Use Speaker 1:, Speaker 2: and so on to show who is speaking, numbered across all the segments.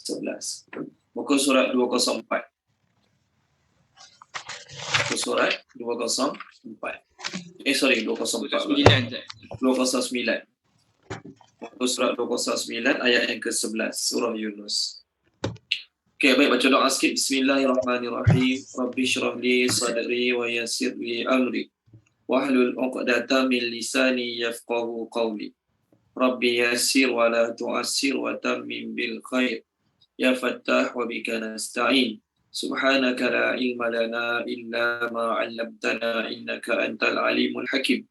Speaker 1: 11. Muka surat 204. Muka surat 204. 204. 209. Muka surat 209 ayat yang ke-11 surah Yunus. Okey, baik, baca doa sikit. Bismillahirrahmanirrahim. Rabbi syrah li sadri wa yassir li amri wahlul 'uqdatam min lisani yafqahu qawli. Rabbi yassir wa la tu'assir wa tammim bil khair. Ya Fattah wa bika nasta'in. Subhanaka la ilma lana illa ma 'allamtana innaka antal alimul hakim.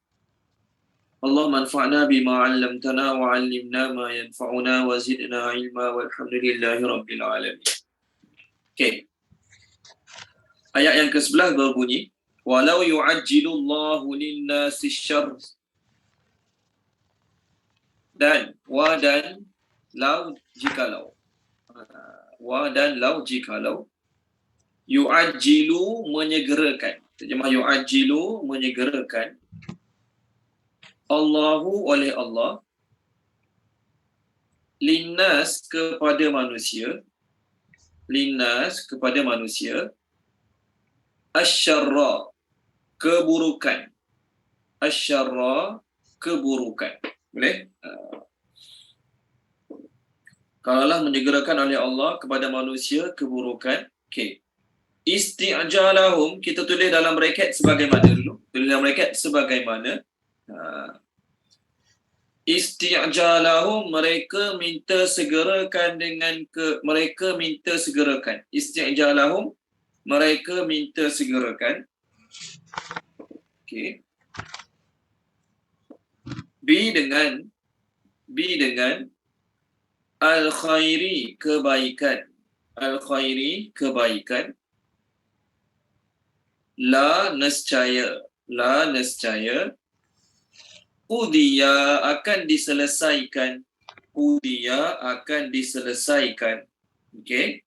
Speaker 1: Allahumma anfa'na bima 'allamtana wa 'allimna ma yanfa'una wa zidna ilma walhamdulillahi rabbil alamin. Okey. Ayat yang ke-11 berbunyi, walau yu'ajjilullahu lin-nasi syarr. Dan lau jikalau. Wa dan lau jikalau. Yu'ajjilu menyegerakan. Terjemah yu'ajjilu menyegerakan. Allahu oleh Allah. Linnas kepada manusia. Linnas kepada manusia. Asyarra keburukan. Asyarra keburukan. Boleh? Kalaulah menyegerakan oleh Allah kepada manusia keburukan. Okey. Isti'jalahum, kita tulis dalam bracket sebagaimana dulu. Tulis dalam bracket sebagaimana. Isti'jalahum, mereka minta segerakan dengan mereka minta segerakan. Isti'jalahum, mereka minta segerakan. Okey. B dengan al-khairi kebaikan. Al-khairi kebaikan. La nescaya Udiya akan diselesaikan. Udiya akan diselesaikan. Okey.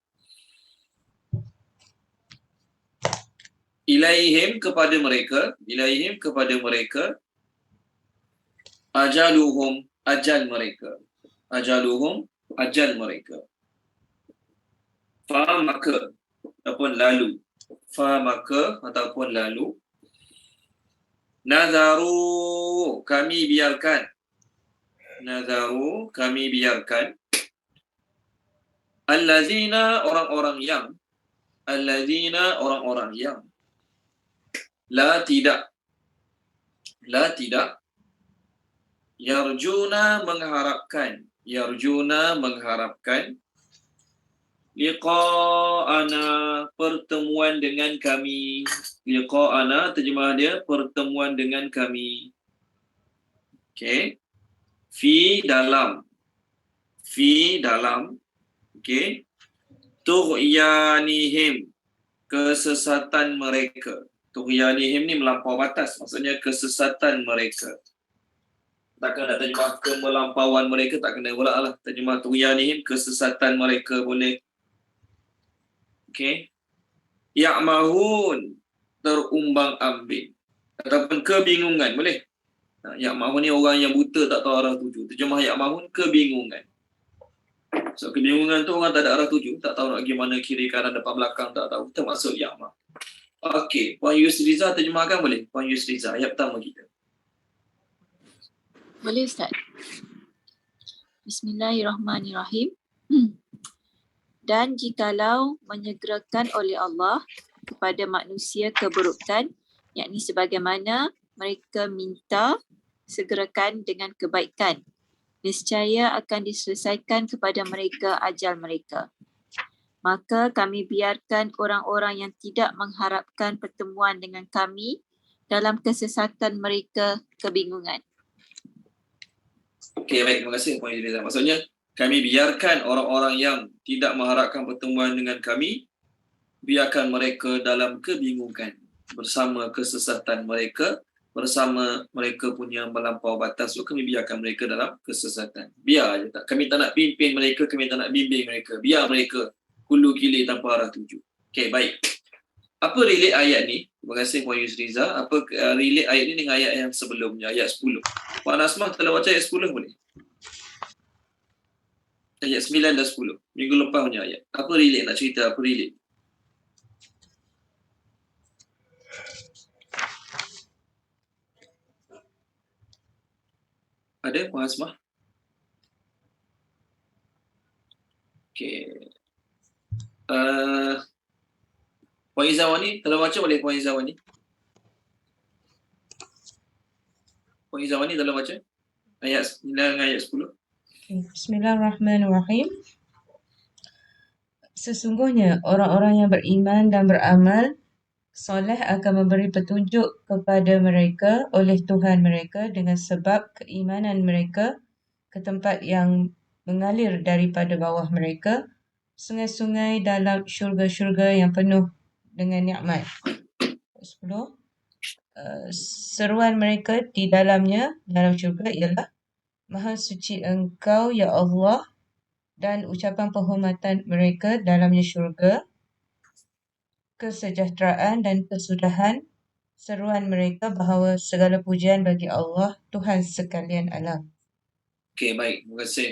Speaker 1: Ilaihim kepada mereka. Ilaihim kepada mereka. Ajaluhum ajal mereka. Ajaluhum ajal mereka. Fa maka ataupun lalu. Fa maka ataupun lalu. Nazaru kami biarkan. Nazaru kami biarkan. Allazina orang-orang yang. Allazina orang-orang yang. La tidak. La tidak. Yarjuna mengharapkan. Yarjuna mengharapkan. Liqa'ana pertemuan dengan kami. Liqa'ana terjemah dia pertemuan dengan kami. Okey. Fi dalam. Okey. Tughyanihim kesesatan mereka. Tughyanihim ni melampau batas, maksudnya kesesatan mereka. Takkan nak terjemah kemelampauan mereka, tak kena pula lah. Terjemah tughyanihim kesesatan mereka boleh. Okey. Ya'mahun terumbang ambing ataupun kebingungan boleh. Ya'mahun ni orang yang buta tak tahu arah tuju. Terjemah ya'mahun kebingungan. So kebingungan tu orang tak ada arah tuju, tak tahu nak pergi mana, kiri kanan depan belakang tak tahu. Termasuk ya'mah. Okey, Puan Yusriza terjemahkan boleh? Puan Yusriza ayat pertama kita.
Speaker 2: Boleh Ustaz. Bismillahirrahmanirrahim. Dan jikalau menyegerakan oleh Allah kepada manusia keburukan, yakni sebagaimana mereka minta segerakan dengan kebaikan, niscaya akan diselesaikan kepada mereka ajal mereka. Maka kami biarkan orang-orang yang tidak mengharapkan pertemuan dengan kami dalam kesesatan mereka kebingungan.
Speaker 1: Okey, baik, terima kasih Puan Yusriza. Maksudnya kami biarkan orang-orang yang tidak mengharapkan pertemuan dengan kami, biarkan mereka dalam kebingungan bersama kesesatan mereka, bersama mereka punya melampau batas. So kami biarkan mereka dalam kesesatan. Biar je tak. Kami tak nak pimpin mereka, kami tak nak bimbing mereka. Biar mereka hulu kilir tanpa arah tuju. Okey, baik. Apa relate ayat ni? Terima kasih Puan Yusriza. Apa relate ayat ni dengan ayat yang sebelumnya, ayat 10? Puan Asmah telah baca ayat 10 boleh? Ayat 9 dan 10. Minggu lepas punya ayat. Apa relate nak cerita? Apa relate? Ada Puan Hasmah? Okay. Puan Izawani, kalau baca boleh Puan Izawani? Puan Izawani dalam baca? Ayat 9 dengan ayat 10.
Speaker 3: Bismillahirrahmanirrahim. Sesungguhnya orang-orang yang beriman dan beramal soleh akan memberi petunjuk kepada mereka oleh Tuhan mereka dengan sebab keimanan mereka ke tempat yang mengalir daripada bawah mereka, sungai-sungai dalam syurga-syurga yang penuh dengan nikmat. 10. Seruan mereka di dalamnya, dalam syurga ialah Maha suci Engkau, ya Allah, dan ucapan penghormatan mereka dalamnya syurga, kesejahteraan dan kesudahan. Seruan mereka bahawa segala pujian bagi Allah, Tuhan sekalian alam.
Speaker 1: Okey, baik. Terima kasih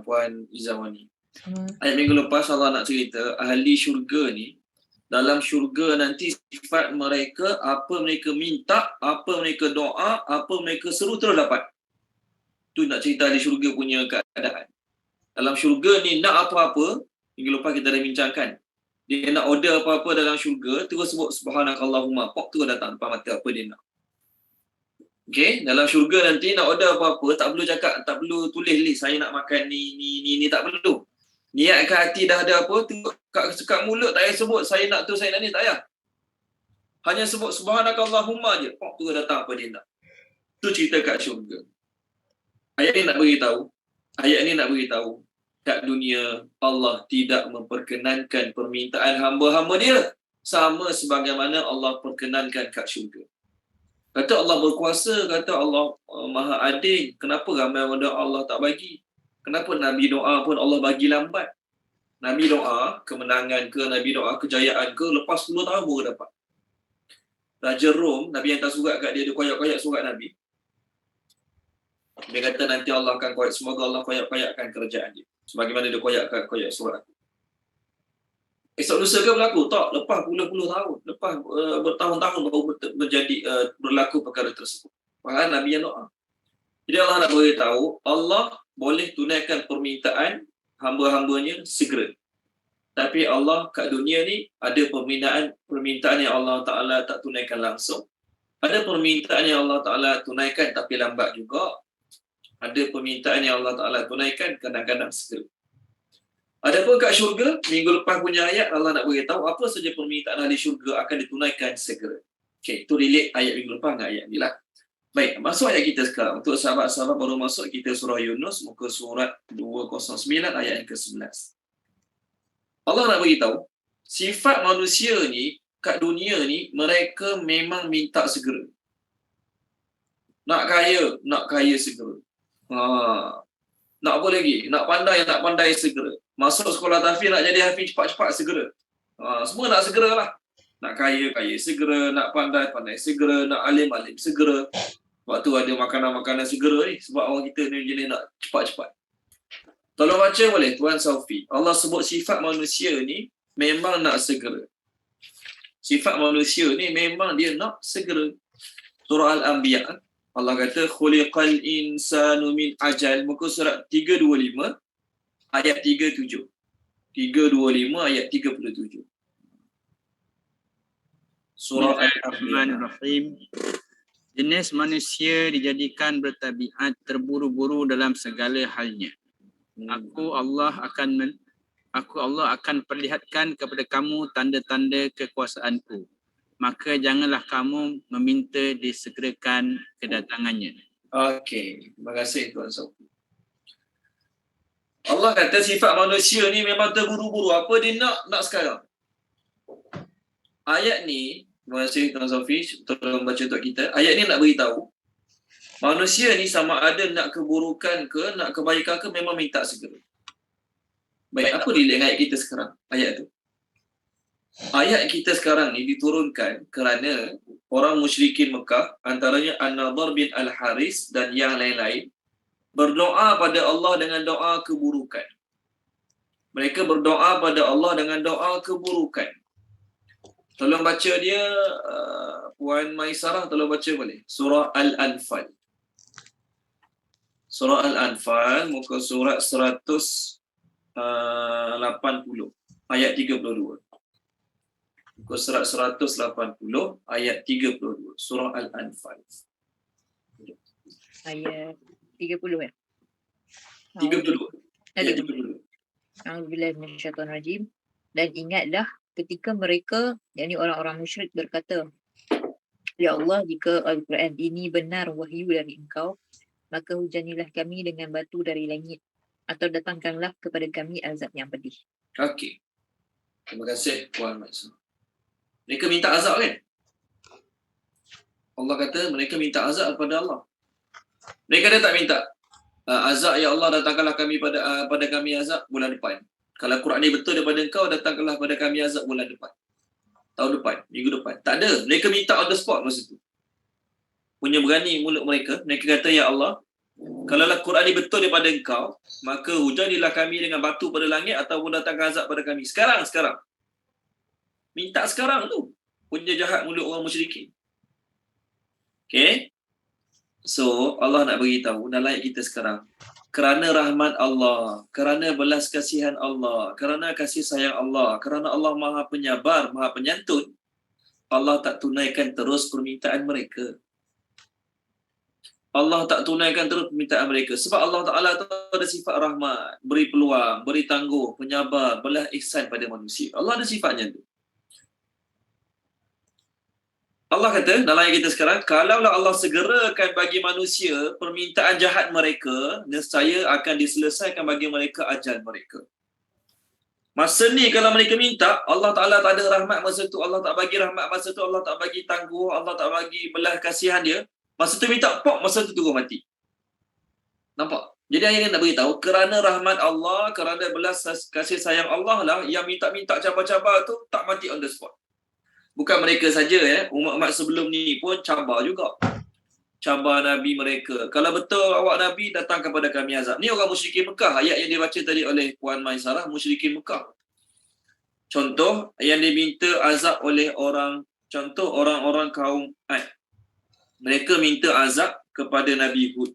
Speaker 1: Puan Izawani. Ayat minggu lepas Allah nak cerita ahli syurga ni, dalam syurga nanti sifat mereka, apa mereka minta, apa mereka doa, apa mereka seru terus dapat. Tu nak cerita ahli syurga punya keadaan. Dalam syurga ni nak apa-apa, minggu lepas kita dah bincangkan. Dia nak order apa-apa dalam syurga, terus sebut subhanakallahumma, pop terus datang depan mata apa dia nak. Okey, dalam syurga nanti nak order apa-apa, tak perlu cakap, tak perlu tulis list saya nak makan ni, tak perlu. Niatkan hati dah ada apa, tengok kat mulut tak payah sebut saya nak tu, saya nak ni, tak payah. Hanya sebut subhanakallahumma je, pop terus datang apa dia nak. Tu cerita kat syurga. Ayat ni nak beritahu kat dunia Allah tidak memperkenankan permintaan hamba-hamba dia sama sebagaimana Allah perkenankan kat syurga. Kata Allah berkuasa, kata Allah Maha Adil, kenapa ramai orang Allah tak bagi? Kenapa Nabi doa pun Allah bagi lambat? Nabi doa kemenangan ke, Nabi doa kejayaan ke, lepas 10 tahun baru dapat. Raja Rom, Nabi hantar surat kat dia, dia koyak-koyak surat Nabi. Dia kata nanti Allah akan koyak, semoga Allah koyak-koyakkan kerajaan dia. Sebagaimana dia koyak surat aku. Esok lusa ke berlaku? Tak, lepas puluh-puluh tahun. Lepas bertahun-tahun baru berlaku perkara tersebut. Faham Nabi yang doa. Jadi Allah nak beritahu, Allah boleh tunaikan permintaan hamba-hambanya segera. Tapi Allah kat dunia ni ada permintaan yang Allah Ta'ala tak tunaikan langsung. Ada permintaan yang Allah Ta'ala tunaikan tapi lambat juga. Ada permintaan yang Allah Ta'ala tunaikan kadang-kadang segera. Adapun kat syurga, minggu lepas punya ayat Allah nak beritahu apa saja permintaan ahli syurga akan ditunaikan segera. Okey, itu relate ayat minggu lepas dengan ayat ni lah. Baik, masuk ayat kita sekarang. Untuk sahabat-sahabat baru masuk, kita surah Yunus, muka surat 209 ayat yang ke-11. Allah nak beritahu, sifat manusia ni, kat dunia ni, mereka memang minta segera. Nak kaya segera. Nak apa lagi? Nak pandai segera. Masuk sekolah tahfiz nak jadi hafiz cepat-cepat segera. Semua nak segera lah. Nak kaya segera, nak pandai segera, nak alim segera. Waktu ada makanan-makanan segera ni, sebab orang kita ni jenis nak cepat-cepat. Tolong baca boleh Tuan Saufi. Allah sebut sifat manusia ni memang nak segera. Sifat manusia ni memang dia nak segera. Surah Al-Anbiya, Allah kata khuliqal insanu min ajal, muka surat 325 ayat 37. 325 ayat 37. Surah
Speaker 4: Bismillahirrahmanirrahim. Jenis manusia dijadikan bertabiat terburu-buru dalam segala halnya. Aku Allah akan perlihatkan kepada kamu tanda-tanda kekuasaanku. Maka janganlah kamu meminta disegerakan kedatangannya.
Speaker 1: Okey, terima kasih Tuan Saufi. Allah kata sifat manusia ni memang terburu-buru. Apa dia nak sekarang. Ayat ni, terima kasih Tuan Saufi, tolong baca untuk kita. Ayat ni nak beritahu, manusia ni sama ada nak keburukan ke, nak kebaikan ke, memang minta segera. Baik, apa relate ayat kita sekarang? Ayat tu. Ayat kita sekarang ni diturunkan kerana orang musyrikin Mekah, antaranya An-Nadhr bin Al-Haris dan yang lain-lain, berdoa pada Allah dengan doa keburukan. Mereka berdoa pada Allah dengan doa keburukan. Tolong baca dia, Puan Maisarah, tolong baca boleh. Surah Al-Anfal. Surah Al-Anfal, muka surat 180, ayat 32. Muka surat 180, ayat 32. Surah Al-Anfal.
Speaker 5: Ayat 30 ya.
Speaker 1: 32. Ayat 32.
Speaker 5: A'udzubillahi minasyaitonirrajim. Dan ingatlah ketika mereka, yakni orang-orang musyrik berkata, Ya Allah, jika Al-Quran ini benar wahyu dari engkau, maka hujanilah kami dengan batu dari langit, atau datangkanlah kepada kami azab yang pedih.
Speaker 1: Okey. Terima kasih Puan Maisarah. Mereka minta azab kan? Allah kata mereka minta azab kepada Allah. Mereka dia tak minta azab, ya Allah datangkanlah kami pada kami azab bulan depan. Kalau Quran ni betul daripada engkau, datangkanlah pada kami azab bulan depan. Tahun depan, minggu depan. Tak ada. Mereka minta on the spot masa tu. Punya berani mulut mereka. Mereka kata, ya Allah, kalaulah Quran ni betul daripada engkau, maka hujanilah kami dengan batu pada langit ataupun datangkan azab pada kami. Sekarang. Minta sekarang tu. Punya jahat mulut orang musyrikin. Okay. So, Allah nak beritahu dalam ayat kita sekarang. Kerana rahmat Allah, kerana belas kasihan Allah, kerana kasih sayang Allah, kerana Allah Maha Penyabar, Maha Penyantun, Allah tak tunaikan terus permintaan mereka. Allah tak tunaikan terus permintaan mereka. Sebab Allah Ta'ala tu ada sifat rahmat, beri peluang, beri tangguh, penyabar, belas ihsan pada manusia. Allah ada sifatnya tu. Allah kata dalam ayat kita sekarang, kalaulah Allah segerakan bagi manusia permintaan jahat mereka, nescaya akan diselesaikan bagi mereka ajal mereka. Masa ni kalau mereka minta, Allah Ta'ala tak ada rahmat masa tu, Allah tak bagi rahmat masa tu, Allah tak bagi tangguh, Allah tak bagi belas kasihan dia. Masa tu minta, pop, masa tu terus mati. Nampak? Jadi ayat nak beritahu, kerana rahmat Allah, kerana belas kasih sayang Allah lah, yang minta-minta cabar-cabar tu tak mati on the spot. Bukan mereka saja, umat-umat sebelum ni pun cabar juga. Cabar Nabi mereka. Kalau betul awak Nabi, datang kepada kami azab. Ni orang musyrikin Mekah. Ayat yang dibaca tadi oleh Puan Maisarah, musyrikin Mekah. Contoh, yang diminta azab oleh orang-orang kaum Ad. Mereka minta azab kepada Nabi Hud.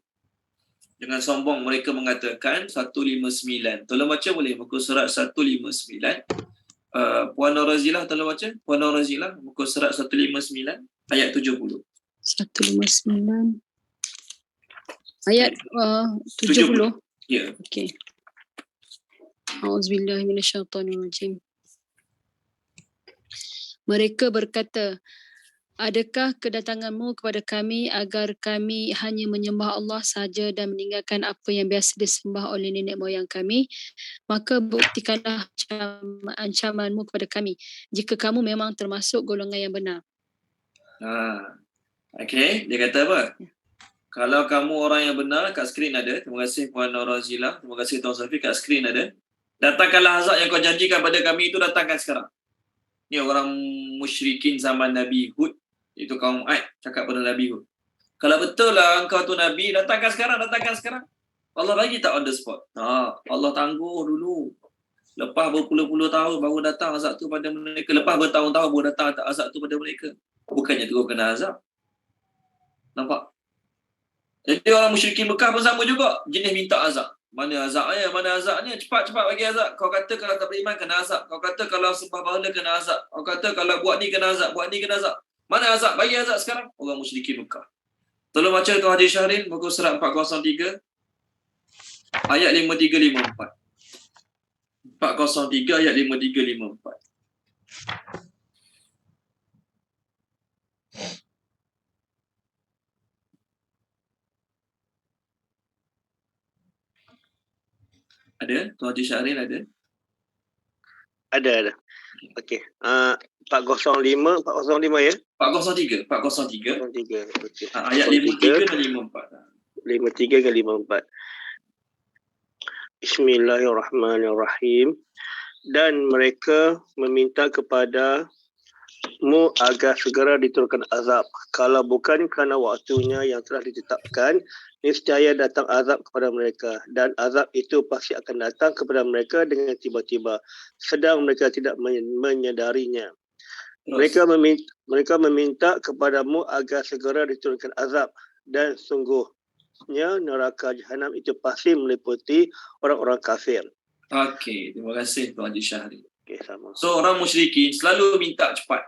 Speaker 1: Dengan sombong mereka mengatakan 159. Tolong baca boleh? Muka surat 159. Puan Norazilah tolong baca. Puan Norazilah, muka surat 159 ayat 70.
Speaker 6: 159 ayat 70.
Speaker 1: Ya.
Speaker 6: Okey. Auzubillahi minasyaitonirrajim. Mereka berkata, adakah kedatanganmu kepada kami agar kami hanya menyembah Allah sahaja dan meninggalkan apa yang biasa disembah oleh nenek moyang kami? Maka buktikanlah ancamanmu kepada kami jika kamu memang termasuk golongan yang benar.
Speaker 1: Okey, dia kata apa? Kalau kamu orang yang benar, kat skrin ada. Terima kasih Puan Norazila. Terima kasih Tuan Safi, kat skrin ada. Datangkanlah azab yang kau janjikan pada kami itu, datangkan sekarang. Ni orang musyrikin zaman Nabi Hud. Itu kaum Ad cakap pada Nabi Hud. Kalau betul lah engkau tu Nabi, datangkan sekarang. Allah bagi tak on the spot? Allah tangguh dulu. Lepas berpuluh-puluh tahun baru datang azab tu pada mereka. Lepas bertahun-tahun baru datang azab tu pada mereka. Bukannya terus kena azab. Nampak? Jadi orang musyrikin Mekah pun sama juga. Jenis minta azab. Mana azabnya? Cepat-cepat bagi azab. Kau kata kalau tak beriman kena azab. Kau kata kalau sembah berhala kena azab. Kau kata kalau buat ni kena azab. Mana azab? Bagi azab sekarang. Orang musyrikin Mekah. Tolong baca Tuan Haji Syahrin, muka surat 403, ayat 53-54. 403 ayat 53-54. Ada? Tuan Haji Syahrin ada?
Speaker 7: Ada. Okey. 405 ya?
Speaker 1: 403.
Speaker 7: 403. Okey.
Speaker 1: Ayat 53 dan 54.
Speaker 7: 53 dan 54. Bismillahirrahmanirrahim. Dan mereka meminta kepada agar segera diturunkan azab. Kalau bukan kerana waktunya yang telah ditetapkan, niscaya datang azab kepada mereka. Dan azab itu pasti akan datang kepada mereka dengan tiba-tiba, sedang mereka tidak menyadarinya.
Speaker 1: Terus.
Speaker 7: Mereka meminta kepadamu agar segera diturunkan azab, dan sungguhnya neraka Jahanam itu pasti meliputi orang-orang kafir.
Speaker 1: Okey, terima kasih Tuan Haji Syahri.
Speaker 7: Okay, sama.
Speaker 1: So orang musyrikin selalu minta cepat.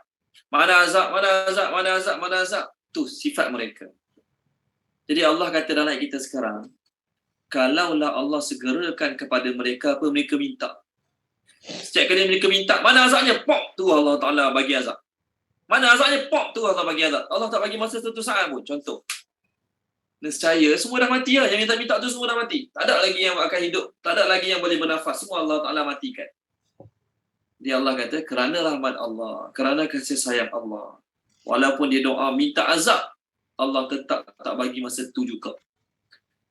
Speaker 1: Mana azab, mana azab, mana azab, mana azab. Tu sifat mereka. Jadi Allah kata dalam ayat kita sekarang, kalaulah Allah segerakan kepada mereka apa mereka minta. Setiap kali mereka minta, mana azabnya? Pop, tu Allah Ta'ala bagi azab. Mana azabnya? Pop, tu Allah bagi azab. Allah tak bagi masa satu saat pun. Contoh. Nescaya semua dah mati lah. Yang minta tu semua dah mati. Tak ada lagi yang akan hidup. Tak ada lagi yang boleh bernafas. Semua Allah Ta'ala matikan. Dia Allah kata, kerana rahmat Allah, kerana kasih sayang Allah, walaupun dia doa minta azab, Allah tetap tak bagi masa tu juga.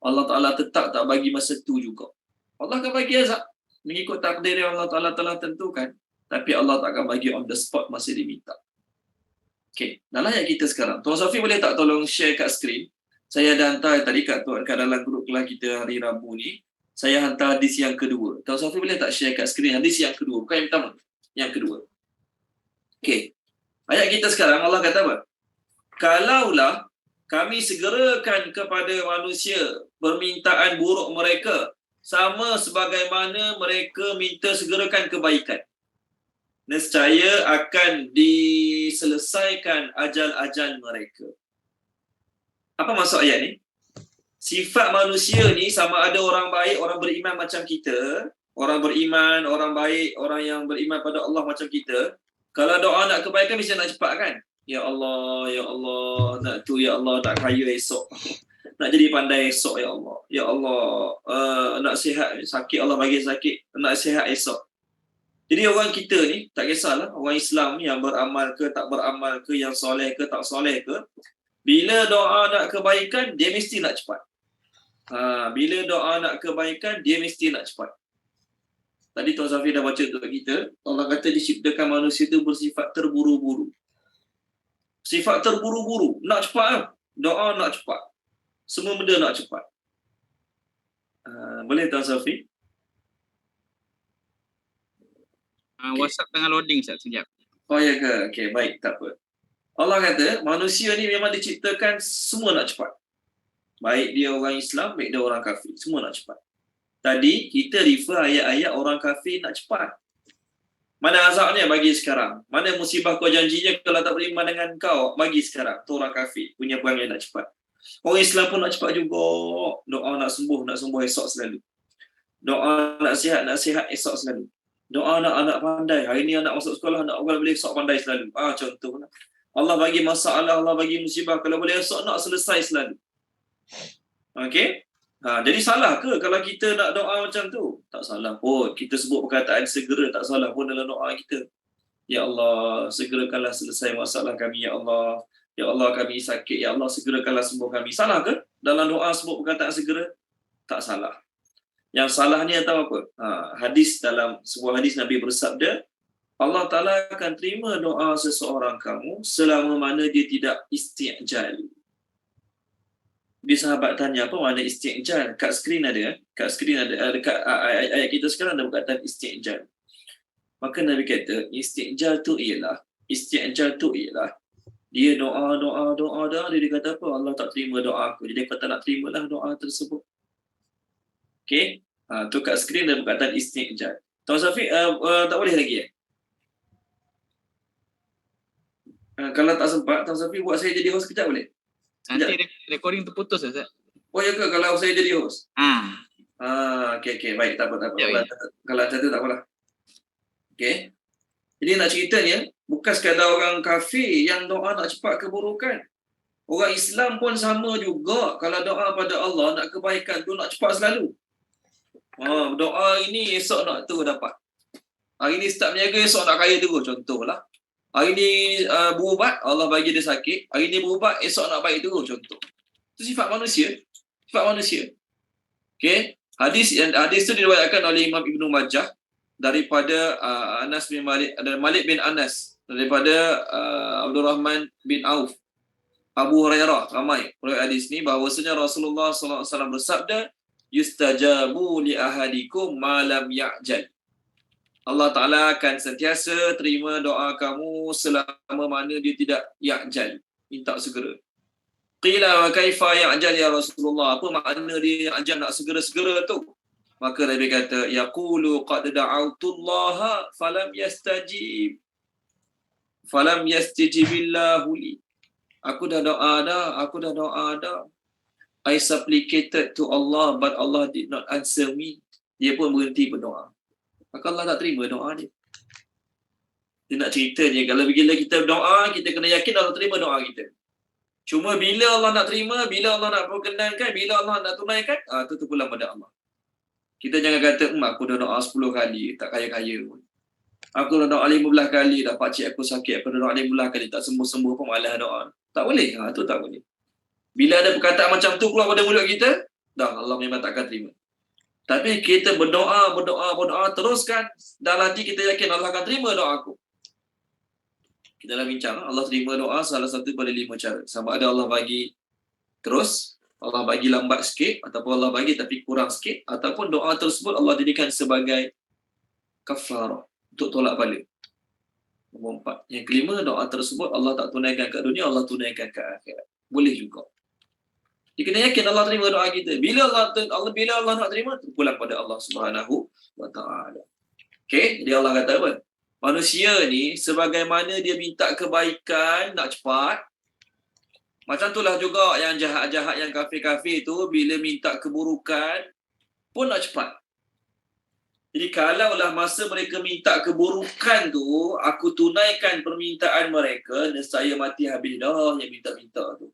Speaker 1: Allah Ta'ala tetap tak bagi masa tu juga. Allah akan bagi azab mengikut takdir yang Allah Ta'ala telah tentukan. Tapi Allah tak akan bagi on the spot masa dia minta. Okey, dalam ayat kita sekarang, Tuan Safi boleh tak tolong share kat skrin? Saya dah hantar tadi kat dalam grup kelas kita hari Rabu ni. Saya hantar hadis yang kedua. Tuan Safi boleh tak share kat skrin hadis yang kedua? Bukan yang pertama, yang kedua. Okey, ayat kita sekarang Allah kata apa? Kalaulah kami segerakan kepada manusia permintaan buruk mereka, sama sebagaimana mereka minta segerakan kebaikan, nescaya akan diselesaikan ajal-ajal mereka. Apa maksud ayat ni? Sifat manusia ni sama ada orang baik, orang beriman macam kita, orang beriman, orang baik, orang yang beriman pada Allah macam kita. Kalau doa nak kebaikan mesti nak cepat kan? Ya Allah, nak tu, ya Allah, nak kaya esok. Nak jadi pandai esok, ya Allah. Ya Allah, nak sihat, sakit Allah bagi sakit, nak sihat esok. Jadi orang kita ni, tak kisahlah, orang Islam yang beramal ke, tak beramal ke, yang soleh ke, tak soleh ke, bila doa nak kebaikan, dia mesti nak cepat. Bila doa nak kebaikan, dia mesti nak cepat. Tadi Tuan Safi dah baca untuk kita, Allah kata diciptakan manusia itu bersifat terburu-buru. Sifat terburu-buru, nak cepat lah. Doa nak cepat. Semua benda nak cepat. Boleh Tuan Safi?
Speaker 4: WhatsApp tengah loading sekejap.
Speaker 1: Oh ya ke? Okey, baik, tak apa. Allah kata, manusia ni memang diciptakan semua nak cepat. Baik dia orang Islam, baik dia orang kafir. Semua nak cepat. Tadi, kita refer ayat-ayat orang kafir nak cepat. Mana azabnya bagi sekarang? Mana musibah kau janjinya kalau tak beriman dengan kau? Bagi sekarang. Tu orang kafir punya perangai nak cepat. Orang Islam pun nak cepat juga. Doa nak sembuh esok selalu. Doa nak sihat esok selalu. Doa nak anak pandai. Hari ni anak masuk sekolah, anak boleh esok pandai selalu. Contohlah. Allah bagi masalah, Allah bagi musibah. Kalau boleh esok nak selesai selalu. Okey? Jadi salah ke kalau kita nak doa macam tu? Tak salah pun. Kita sebut perkataan segera, tak salah pun dalam doa kita. Ya Allah, segerakanlah selesai masalah kami, ya Allah. Ya Allah, kami sakit, ya Allah, segerakanlah sembuh kami. Salah ke dalam doa sebut perkataan segera? Tak salah. Yang salah ni tahu apa? Hadis, dalam sebuah hadis Nabi bersabda, Allah Ta'ala akan terima doa seseorang kamu selama mana dia tidak isti'jal. Dia sahabat tanya apa makna isti'jal? Kat skrin ada. Kat skrin ada, dekat ayat kita sekarang ada perkataan isti'jal. Maka Nabi kata, isti'jal tu ialah dia doa, dia kata apa? Allah tak terima doa aku. Jadi kata nak terimalah doa tersebut. Okey? Tu kat skrin ada perkataan isti'jal. Tuan Safi, tak boleh lagi kalau tak sempat, Tuan Safi buat saya jadi host kejap boleh?
Speaker 4: Nanti recording terputus Ustaz.
Speaker 1: Oh ya ke kalau saya jadi host? Okey, baik, tak apa. Kalau macam tu tak apalah. Okey. Jadi nak ceritanya, bukan sekadar orang kafir yang doa nak cepat keburukan. Orang Islam pun sama juga. Kalau doa pada Allah nak kebaikan tu nak cepat selalu. Doa ini esok nak tu dapat. Hari ni start berniaga, esok nak kaya terus, contohlah. Hari ni berubat, Allah bagi dia sakit. Hari ni berubat, esok nak baik terus, contoh. Itu sifat manusia. Okey. Hadis tu diriwayatkan oleh Imam Ibnu Majah daripada Anas bin Malik, Malik bin Anas daripada Abdul Rahman bin Auf, Abu Hurairah, ramai riwayat hadis ni bahawasanya Rasulullah SAW bersabda, yustajabu li ahadikum ma lam ya'jal. Allah Ta'ala akan sentiasa terima doa kamu selama mana dia tidak ya'jal, minta segera. Qila wa kaifa ya'jal ya Rasulullah, apa makna dia ya'jal, nak segera-segera tu? Maka Nabi kata, yaqulu qad da'autullaha falam yastajibillahu li. Aku dah doa dah. I supplicated to Allah but Allah did not answer me. Dia pun berhenti berdoa. Maka Allah tak terima doa dia. Dia nak cerita je, kalau bila kita berdoa, kita kena yakin Allah terima doa kita. Cuma bila Allah nak terima, bila Allah nak perkenankan, bila Allah nak tunaikan, tu terpulang pada Allah. Kita jangan kata, aku dah doa 10 kali, tak kaya-kaya pun. Aku dah doa 15 kali, dah pakcik aku sakit, aku dah doa 15 kali, tak sembuh-sembuh pun malah doa. Tak boleh, tu tak boleh. Bila ada perkataan macam tu keluar pada mulut kita, dah Allah memang takkan terima. Tapi kita berdoa teruskan, dalam hati kita yakin Allah akan terima doa aku. Kita dah bincang, Allah terima doa salah satu pada 5 cara. Sama ada Allah bagi terus, Allah bagi lambat sikit, ataupun Allah bagi tapi kurang sikit, ataupun doa tersebut Allah jadikan sebagai kafarah, untuk tolak balik. Nombor 4. Yang kelima, doa tersebut Allah tak tunaikan kat dunia, Allah tunaikan kat akhirat. Boleh juga. Dia kena yakin Allah terima doa kita. Bila Allah nak terima, terpulang pada Allah Subhanahu wa Ta'ala. Okey, jadi Allah kata apa? Manusia ni sebagaimana dia minta kebaikan nak cepat, macam itulah juga yang jahat-jahat, yang kafir-kafir tu bila minta keburukan pun nak cepat. Jadi kalaulah masa mereka minta keburukan tu, aku tunaikan permintaan mereka, nescaya mati habis dah yang minta-minta tu.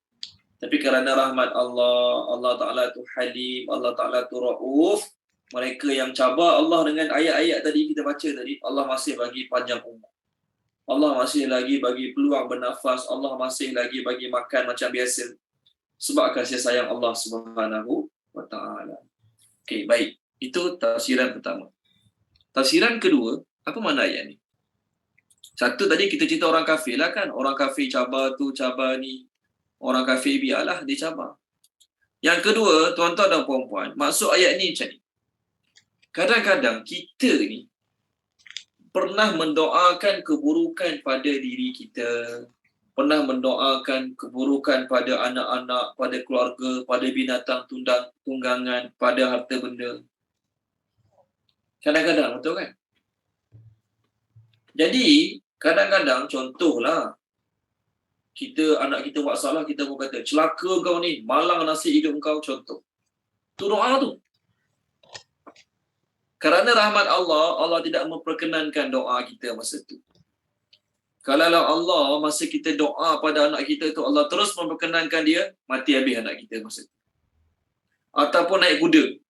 Speaker 1: Tapi kerana rahmat Allah, Allah Ta'ala tu Halim, Allah Ta'ala tu Ra'uf, mereka yang cabar Allah dengan ayat-ayat tadi kita baca tadi, Allah masih bagi panjang umur. Allah masih lagi bagi peluang bernafas, Allah masih lagi bagi makan macam biasa. Sebab kasih sayang Allah Subhanahu wa Ta'ala. Okey, baik. Itu tafsiran pertama. Tafsiran kedua, apa makna ayat ni? Satu tadi kita cerita orang kafir lah kan. Orang kafir cabar tu, cabar ni. Orang kafir biarlah dia cabar. Yang kedua, tuan-tuan dan puan-puan, maksud ayat ni macam ni. Kadang-kadang kita ni pernah mendoakan keburukan pada diri kita, pernah mendoakan keburukan pada anak-anak, pada keluarga, pada binatang tunggangan, pada harta benda. Kadang-kadang, betul kan? Jadi, kadang-kadang contohlah, anak kita buat salah, kita pun kata, celaka kau ni, malang nasib hidup kau, contoh. Tu doa tu. Kerana rahmat Allah, Allah tidak memperkenankan doa kita masa tu. Kalau Allah, masa kita doa pada anak kita tu, Allah terus memperkenankan dia, mati habis anak kita masa tu. Ataupun naik kuda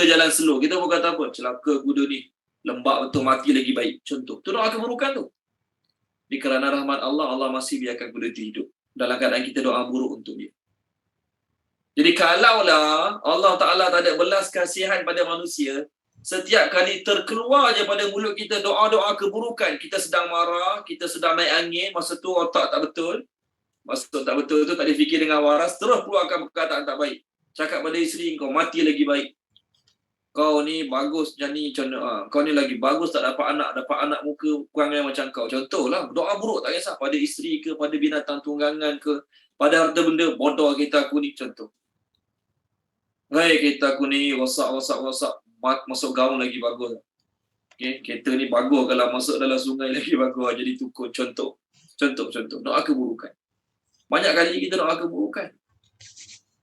Speaker 1: jalan slow. Kita pun kata apa? Celaka kuda ni, lembab betul, mati lagi baik. Contoh. Tu doa keburukan tu. Jadi kerana rahmat Allah, Allah masih biarkan kuda tu hidup. Dalam keadaan kita doa buruk untuk dia. Jadi kalaulah Allah Ta'ala tak ada belas kasihan pada manusia, setiap kali terkeluar je pada mulut kita doa-doa keburukan, kita sedang marah, kita sedang naik angin, masa tu otak tak betul. Masa tu tak betul tu tak difikir dengan waras, terus keluarkan perkataan tak baik. Cakap pada isteri kau, mati lagi baik. Kau ni bagus kau ni lagi bagus tak dapat anak muka perangai macam kau. Contohlah, doa buruk tak kisah pada isteri ke, pada binatang tunggangan ke, pada harta benda, bodoh kereta aku ni, contoh. Hai, kereta aku ni rosak, masuk gaung lagi bagus. Okay, kereta ni bagus, kalau masuk dalam sungai lagi bagus, jadi tukun. Contoh. Doa keburukan. Banyak kali kita doa keburukan.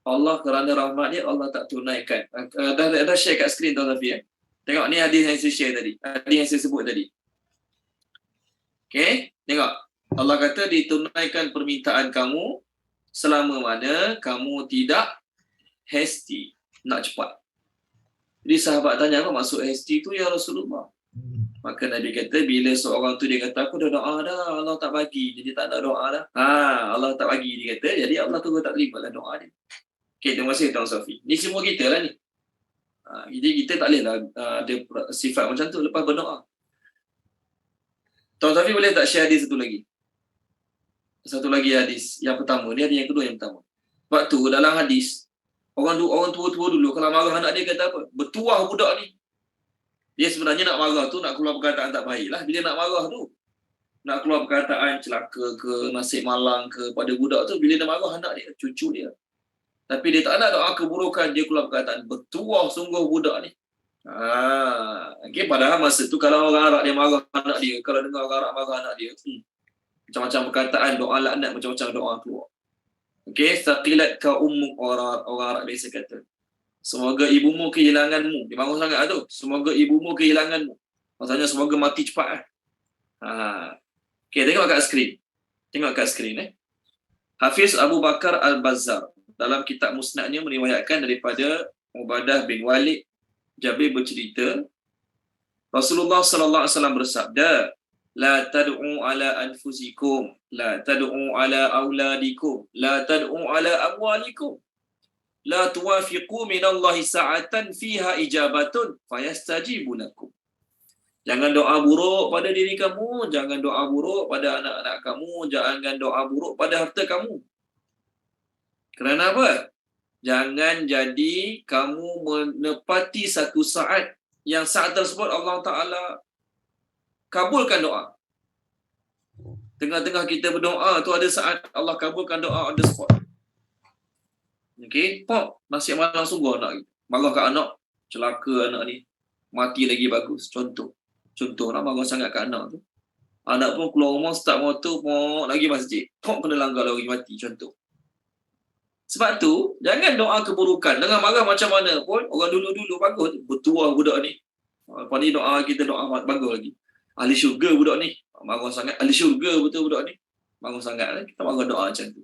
Speaker 1: Allah kerana rahmat dia, Allah tak tunaikan. Dah share kat skrin tuan Safi. Tengok ni hadis yang saya share tadi. Hadis yang saya sebut tadi. Okay, tengok. Allah kata ditunaikan permintaan kamu selama mana kamu tidak hasty, nak cepat. Jadi sahabat tanya, apa maksud hasty tu ya Rasulullah? Maka Nabi kata, bila seorang tu dia kata, aku dah doa dah, Allah tak bagi, jadi tak nak doa dah. Allah tak bagi, dia kata, jadi Allah tu tak terima lah doa dia. Okay, terima kasih Tuan Safi. Ni semua kita lah ni. Jadi kita tak boleh lah ada sifat macam tu lepas berdoa. Tuan Taufik boleh tak share hadis satu lagi? Satu lagi hadis. Yang pertama. Ni hadis yang kedua, yang pertama. Sebab tu dalam hadis, orang tua-tua dulu kalau marah anak dia kata apa? Bertuah budak ni. Dia sebenarnya nak marah tu, nak keluar perkataan tak baik lah. Bila nak marah tu, nak keluar perkataan celaka ke, nasib malang ke pada budak tu, bila dia marah anak dia, cucu dia. Tapi dia tak nak doa keburukan, dia keluar perkataan bertuah sungguh budak ni. Okay, padahal masa tu kalau orang Arab dia marah anak dia, kalau dengar orang Arab marah anak dia, macam-macam perkataan, doa laknat, macam-macam doa keluar. Okay, saqilat ka ummuk, orang Arab biasa kata. Semoga ibumu kehilanganmu. Dia marah sangat tu. Semoga ibumu kehilanganmu. Maksudnya semoga mati cepat. Okay, tengok kat skrin. Tengok kat skrin. Hafiz Abu Bakar Al-Bazzar dalam kitab musnadnya meriwayatkan daripada Ubadah bin Walid Jabir bercerita, Rasulullah sallallahu alaihi wasallam bersabda, la tad'u ala anfusikum, la tad'u ala auladikum, la tad'u ala amwalikum, la tuwafiqu minallahi sa'atan fiha ijabatun fayastajibu lakum. Jangan doa buruk pada diri kamu, jangan doa buruk pada anak-anak kamu, jangan doa buruk pada harta kamu. Kerana apa? Jangan jadi kamu menepati satu saat yang saat tersebut Allah Ta'ala kabulkan doa. Tengah-tengah kita berdoa tu ada saat Allah kabulkan doa on the spot. Okay, pop, nasib malang sungguh anak. Marah kat anak, celaka anak ni. Mati lagi bagus. Contoh nak marah sangat kat anak tu. Anak pun keluar rumah, start motor, pop, lagi masjid. Pop, kena langgar lagi mati. Contoh. Sebab tu, jangan doa keburukan. Dengan marah macam mana pun, orang dulu-dulu bagus. Bertuah budak ni. Lepas ni doa kita doa bagus lagi. Ahli syurga budak ni. Marah sangat. Ahli syurga betul budak ni. Marah sangat. Kita marah doa macam tu.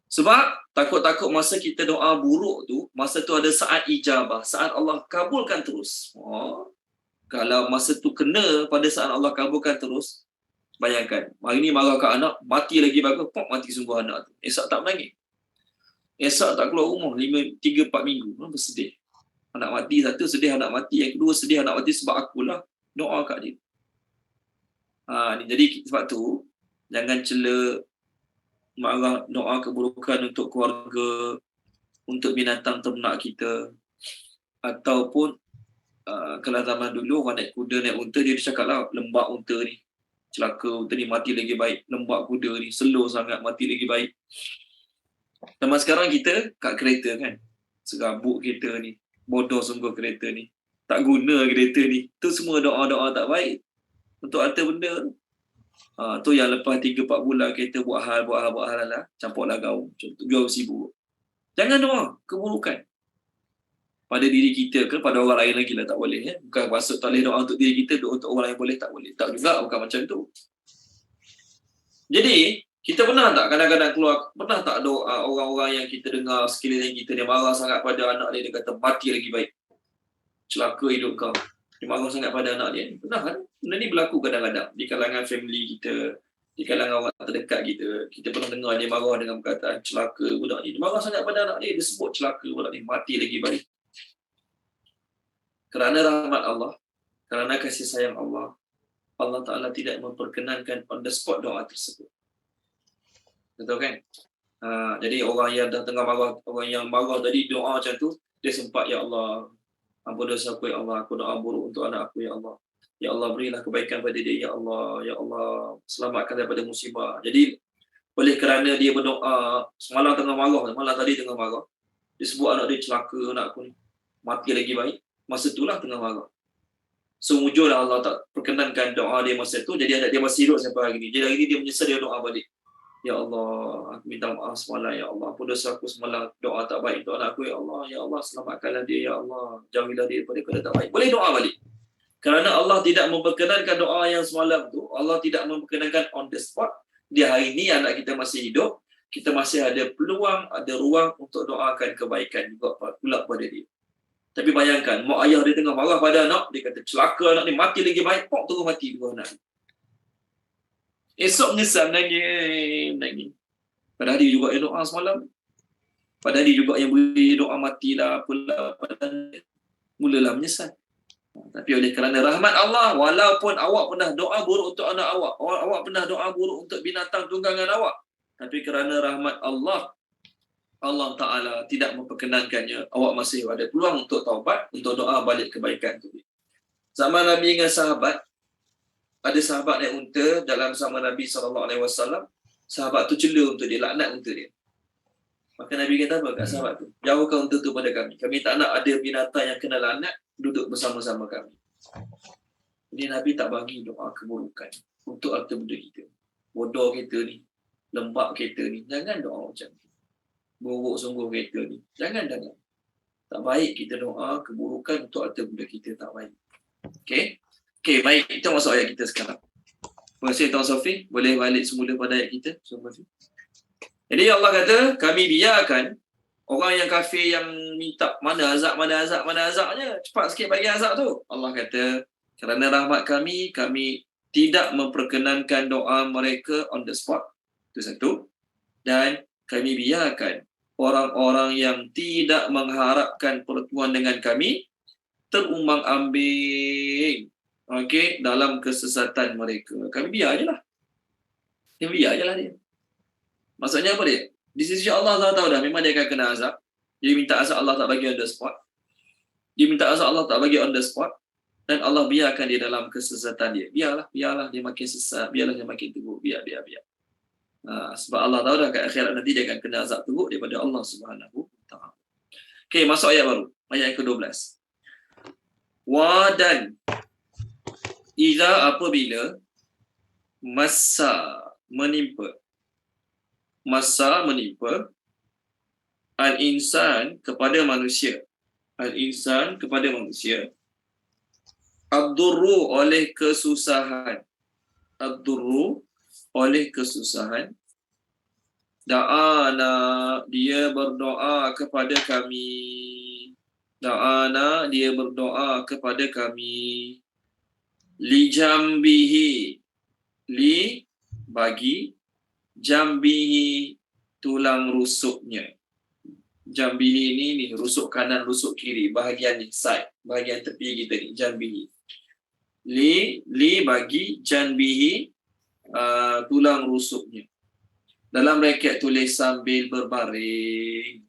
Speaker 1: Sebab takut-takut masa kita doa buruk tu, masa tu ada saat ijabah. Saat Allah kabulkan terus. Kalau masa tu kena pada saat Allah kabulkan terus, bayangkan. Hari ni marah kat anak, mati lagi bagus. Pop, mati sungguh anak tu. Esok tak menangis. Esok tak keluar rumah 3-4 minggu. Bersedih. Anak mati satu, sedih anak mati. Yang kedua, sedih anak mati sebab akulah doa kat dia. Jadi sebab tu, jangan cela marah doa keburukan untuk keluarga, untuk binatang ternak kita. Ataupun, kalau zaman dulu orang naik kuda, naik unta, dia cakap lah, lembak unta ni. Celaka unta ni, mati lagi baik. Lembak kuda ni, slow sangat, mati lagi baik. Zaman sekarang kita kat kereta kan, serabut kereta ni, bodoh sungguh kereta ni, tak guna kereta ni, tu semua doa-doa tak baik untuk harta benda tu. Tu yang lepas 3-4 bulan kereta buat hal lah, campurlah gaung, gaung sibuk. Jangan doa keburukan pada diri kita ke pada orang lain lagi lah, tak boleh. Bukan maksud tak boleh doa untuk diri kita, doa untuk orang lain boleh, tak boleh. Tak juga, bukan macam tu. Jadi kita pernah tak kadang-kadang keluar, pernah tak doa orang-orang yang kita dengar sekeliling kita, dia marah sangat pada anak dia, dia kata mati lagi baik, celaka hidup kau. Dia marah sangat pada anak dia. Pernah kan? Benda ni berlaku kadang-kadang di kalangan family kita, di kalangan orang terdekat kita. Kita pernah dengar dia marah dengan perkataan celaka budak ni. Dia marah sangat pada anak dia, dia sebut celaka budak ni, mati lagi baik. Kerana rahmat Allah, kerana kasih sayang Allah, Allah Ta'ala tidak memperkenankan on the spot doa tersebut. Betul kan? Jadi orang yang dah tengah marah, orang yang marah tadi doa macam tu, dia sempat, ya Allah, ampun dosa aku ya Allah, aku doa buruk untuk anak aku ya Allah. Ya Allah, berilah kebaikan pada dia ya Allah. Ya Allah, selamatkan daripada musibah. Jadi oleh kerana dia berdoa, semalam tengah marah, malam tadi tengah marah, dia sebut anak dia celaka, anak aku ni mati lagi baik. Masa itulah tengah marah. So wujudlah Allah tak perkenankan doa dia masa tu, jadi anak dia masih hidup sampai hari ni. Jadi hari ni dia menyesal, dia doa balik. Ya Allah, aku minta maaf semalam ya Allah. Ampun dosa aku semalam, doa tak baik untuk anak aku ya Allah. Ya Allah, selamatkanlah dia ya Allah. Jauhilah dia daripada keadaan tak baik. Boleh doa balik. Kerana Allah tidak memperkenankan doa yang semalam tu, Allah tidak memperkenankan on the spot. Di hari ni anak kita masih hidup, kita masih ada peluang, ada ruang untuk doakan kebaikan juga pula pada dia. Tapi bayangkan, mak ayah dia tengah marah pada anak, dia kata celaka anak ni, mati lagi baik, pok terus mati dua anak. Esok menyesal, menangis. Padahal dia juga yang doa semalam. Padahal dia juga yang beri doa matilah, apalah. Padahal mulalah menyesal. Tapi oleh kerana rahmat Allah, walaupun awak pernah doa buruk untuk anak awak pernah doa buruk untuk binatang tunggangan awak, tapi kerana rahmat Allah, Allah Ta'ala tidak memperkenankannya, awak masih ada peluang untuk taubat, untuk doa balik kebaikan tu. Zaman Nabi dengan sahabat, ada sahabat naik unta dalam zaman Nabi SAW, sahabat tu cela untuk dia, laknat unta dia. Maka Nabi kata apa kat sahabat tu? Jauhkan unta tu pada kami. Kami tak nak ada binatang yang kena laknat duduk bersama-sama kami. Jadi Nabi tak bagi doa keburukan untuk harta benda kita. Bodoh kita ni, lembab kita ni, jangan doa macam ni. Buruk sungguh kita ni, jangan. Tak baik kita doa keburukan untuk harta benda kita, tak baik. Okey, baik. Kita masuk ayat kita sekarang. Terima kasih Tuan Sofi. Boleh balik semula pada ayat kita. Jadi Allah kata, kami biarkan orang yang kafir yang minta mana azabnya, cepat sikit bagi azab tu. Allah kata, kerana rahmat kami tidak memperkenankan doa mereka on the spot. Itu satu. Dan kami biarkan orang-orang yang tidak mengharapkan pertemuan dengan kami terumbang-ambing dalam kesesatan mereka. Kami biar je lah. Dia. Maksudnya apa dia? Di sisi Allah tahu dah memang dia akan kena azab. Dia minta azab, Allah tak bagi on the spot. Dia minta azab, Allah tak bagi on the spot. Dan Allah biarkan dia dalam kesesatan dia. Biarlah dia makin sesat, biarlah dia makin teruk, biar. Sebab Allah tahu dah kat akhirat nanti dia akan kena azab teruk daripada Allah Subhanahu wa taala. Okey, masuk ayat baru. Ayat yang ke-12. Dan iza apabila masa menimpa al-insan kepada manusia ad-durru oleh kesusahan da'ana dia berdoa kepada kami li bagi jambihi tulang rusuknya. Jambihi ni rusuk kanan, rusuk kiri, bahagian ni side, bahagian tepi kita ni, jambihi. Li bagi jambihi tulang rusuknya. Dalam bracket tulis sambil berbaring.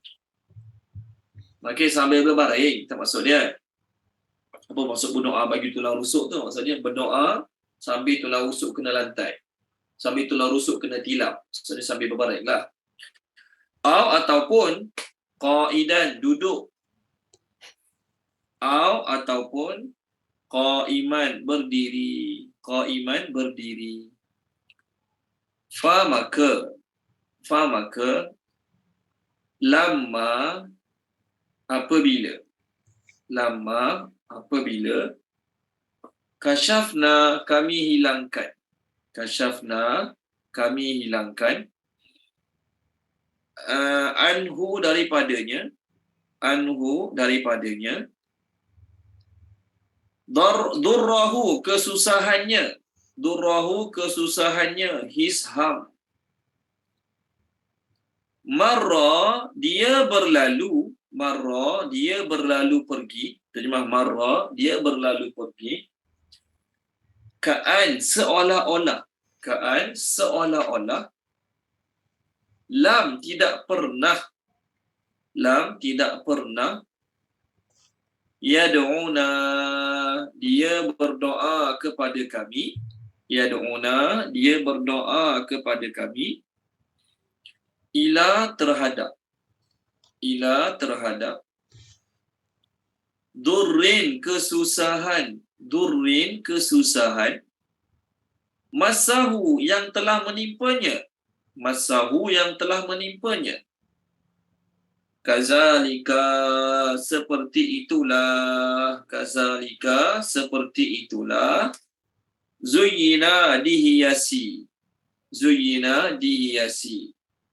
Speaker 1: Okey, sambil berbaring, tak maksud dia. Apa maksud berdoa bagi tulang rusuk tu? Maksudnya berdoa sambil tulang rusuk kena lantai. Sambil tulang rusuk kena tilap. Maksudnya sambil berbaring lah. Ataupun qaidan, duduk. Ataupun qaiman, berdiri. Fa maka lamma apabila kasyafna kami hilangkan anhu daripadanya durrahu kesusahannya hisham marra dia berlalu pergi. Terjemah marra dia berlalu pergi. Ka'an seolah-olah lam tidak pernah yad'una dia berdoa kepada kami ila terhadap durrin kesusahan masahu yang telah menimpanya kazalika seperti itulah zuyina dihiasi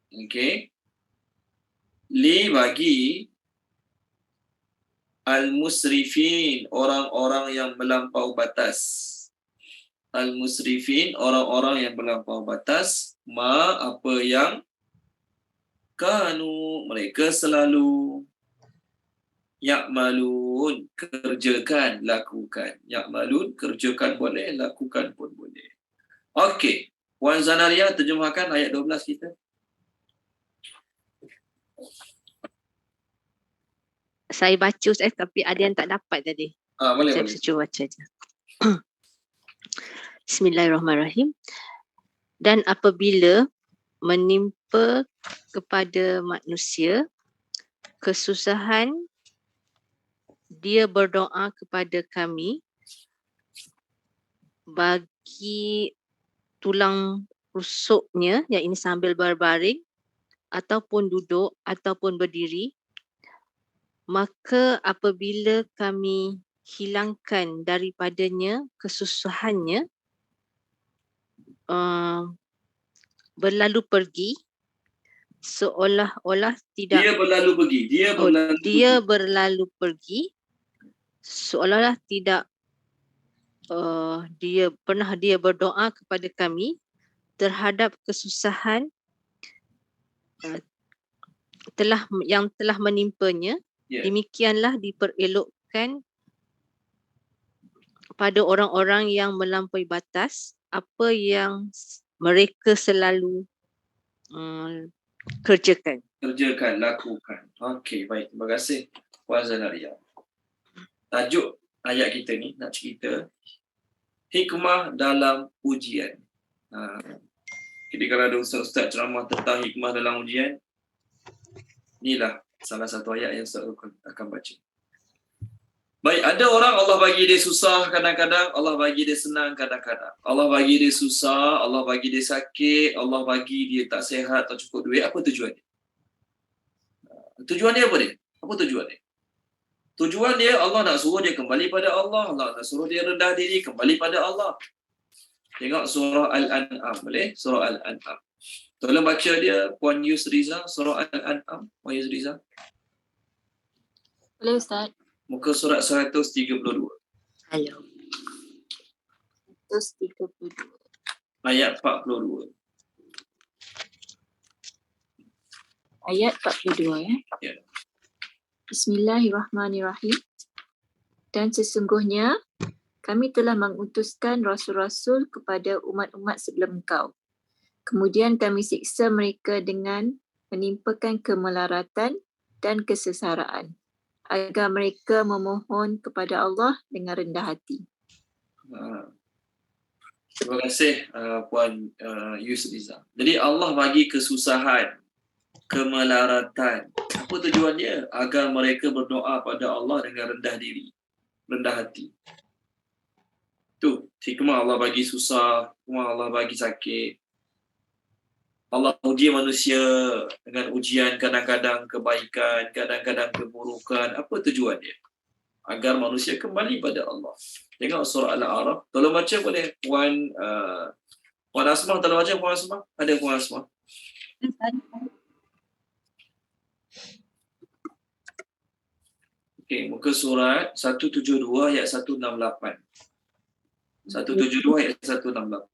Speaker 1: okey, li bagi al-musrifin orang-orang yang melampau batas apa yang kanu mereka selalu ya'malun Ya'malun, kerjakan, lakukan. Ya'malun, kerjakan boleh, lakukan pun boleh. Okey. Puan Zanaria, terjemahkan ayat 12 kita.
Speaker 8: Saya baca Ustaz, tapi ada yang tak dapat tadi.
Speaker 1: Boleh,
Speaker 8: Saya
Speaker 1: boleh.
Speaker 8: cuba baca je. Bismillahirrahmanirrahim. Dan apabila menimpa kepada manusia kesusahan, dia berdoa kepada kami bagi tulang rusuknya, yang ini sambil berbaring ataupun duduk ataupun berdiri, maka apabila kami hilangkan daripadanya kesusahannya, berlalu pergi seolah-olah tidak
Speaker 1: Dia berlalu pergi.
Speaker 8: dia berlalu pergi seolah-olah tidak dia berdoa kepada kami terhadap kesusahan yang telah menimpanya. Demikianlah diperelokkan pada orang-orang yang melampaui batas apa yang mereka selalu kerjakan.
Speaker 1: Lakukan. Okey, baik. Terima kasih Puan Zanaria. Tajuk ayat kita ni nak cerita hikmah dalam ujian. Jadi kalau ada ustaz-ustaz ceramah tentang hikmah dalam ujian, inilah salah satu ayat yang Ustaz akan baca. Baik, ada orang Allah bagi dia susah kadang-kadang, Allah bagi dia senang kadang-kadang. Allah bagi dia susah, Allah bagi dia sakit, Allah bagi dia tak sihat, tak cukup duit. Apa tujuan dia? Tujuan dia apa dia? Apa tujuan dia? Tujuan dia Allah nak suruh dia kembali pada Allah. Allah nak suruh dia rendah diri kembali pada Allah. Tengok surah Al-An'am, boleh? Surah Al-An'am. Tolong baca dia Puan Yusriza, surah Al-An'am. Puan Yusriza.
Speaker 2: Boleh Ustaz?
Speaker 1: Muka surat 132.
Speaker 8: Halo.
Speaker 2: 132.
Speaker 1: Ayat 42.
Speaker 2: Ayat 42 ya.
Speaker 1: Ya.
Speaker 2: Bismillahirrahmanirrahim. Dan sesungguhnya kami telah mengutuskan rasul-rasul kepada umat-umat sebelum engkau. Kemudian kami siksa mereka dengan menimpakan kemelaratan dan kesesaraan agar mereka memohon kepada Allah dengan rendah hati.
Speaker 1: Terima kasih Puan Yusriza. Jadi Allah bagi kesusahan, kemelaratan. Apa tujuan dia? Agar mereka berdoa pada Allah dengan rendah diri, rendah hati. Tu hikmah Allah bagi susah, hikmah Allah bagi sakit. Allah uji manusia dengan ujian kadang-kadang kebaikan, kadang-kadang keburukan. Apa tujuan dia? Agar manusia kembali pada Allah. Tengok surah Al-A'raf. Tolong baca boleh Puan Asmah, tolong baca Puan Asmah. Ada Puan Asmah. Okey, muka surat 172 ayat 168. 172 ayat 168.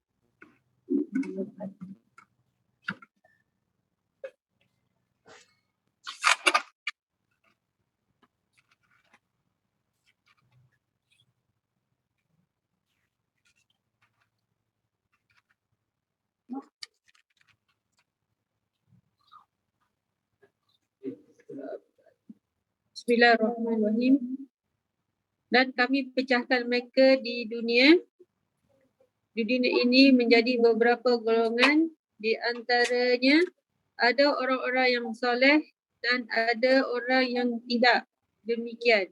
Speaker 9: Bismillahirrahmanirrahim. Dan kami pecahkan mereka di dunia ini menjadi beberapa golongan, di antaranya ada orang-orang yang soleh dan ada orang yang tidak demikian.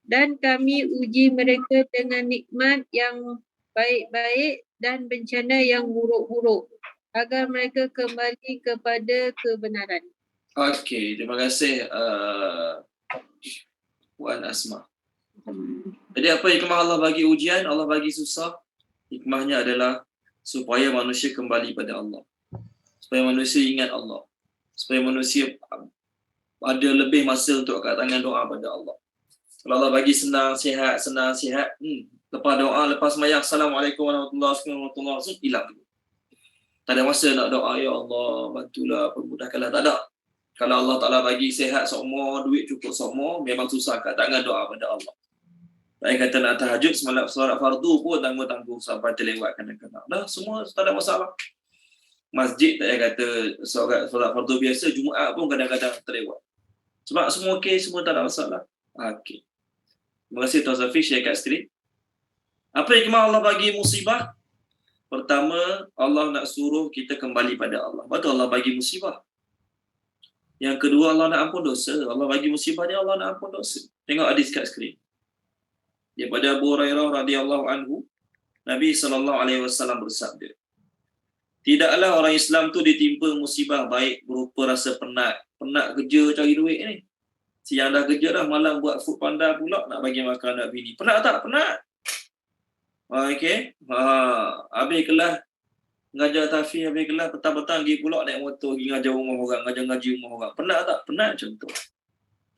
Speaker 9: Dan kami uji mereka dengan nikmat yang baik-baik dan bencana yang buruk-buruk agar mereka kembali kepada kebenaran.
Speaker 1: Okey, terima kasih Puan Asma. Jadi apa hikmah Allah bagi ujian, Allah bagi susah? Hikmahnya adalah supaya manusia kembali pada Allah. Supaya manusia ingat Allah. Supaya manusia ada lebih masa untuk angkat tangan doa pada Allah. Kalau Allah bagi senang sihat, lepas doa, lepas sembahyang, Assalamualaikum warahmatullahi wabarakatuh, hilang. Tak ada masa nak doa, ya Allah, bantulah, permudahkanlah. Tak ada. Kalau Allah Ta'ala bagi sehat semua, duit cukup semua, memang susah kat tangan doa pada Allah. Saya kata nak tahajud semalam solat fardu pun tangguh-tangguh sampai terlewat kadang-kadang. Dah semua tak ada masalah. Masjid tak payah kata solat fardu biasa, Jumaat pun kadang-kadang terlewat. Sebab semua okey, semua tak ada masalah. Okey. Terima kasih Tuan Safiq share kat skrin. Apa hikmah Allah bagi musibah? Pertama, Allah nak suruh kita kembali pada Allah. Betul Allah bagi musibah. Yang kedua, Allah nak ampun dosa. Allah bagi musibah ni, Allah nak ampun dosa. Tengok hadis kat skrin. Daripada Abu Hurairah radhiyallahu anhu, Nabi SAW bersabda, tidaklah orang Islam tu ditimpa musibah baik berupa rasa penat kerja cari duit ni. Siang dah kerja dah, malam buat food panda pula nak bagi makan anak bini. Penat tak? Penat. Okey. Habis kelas ngajar tahfiz, habis kelas petang-petang pergi pula naik motor pergi ngajar rumah orang, ngajar ngaji rumah orang. Penat tak? Penat contoh.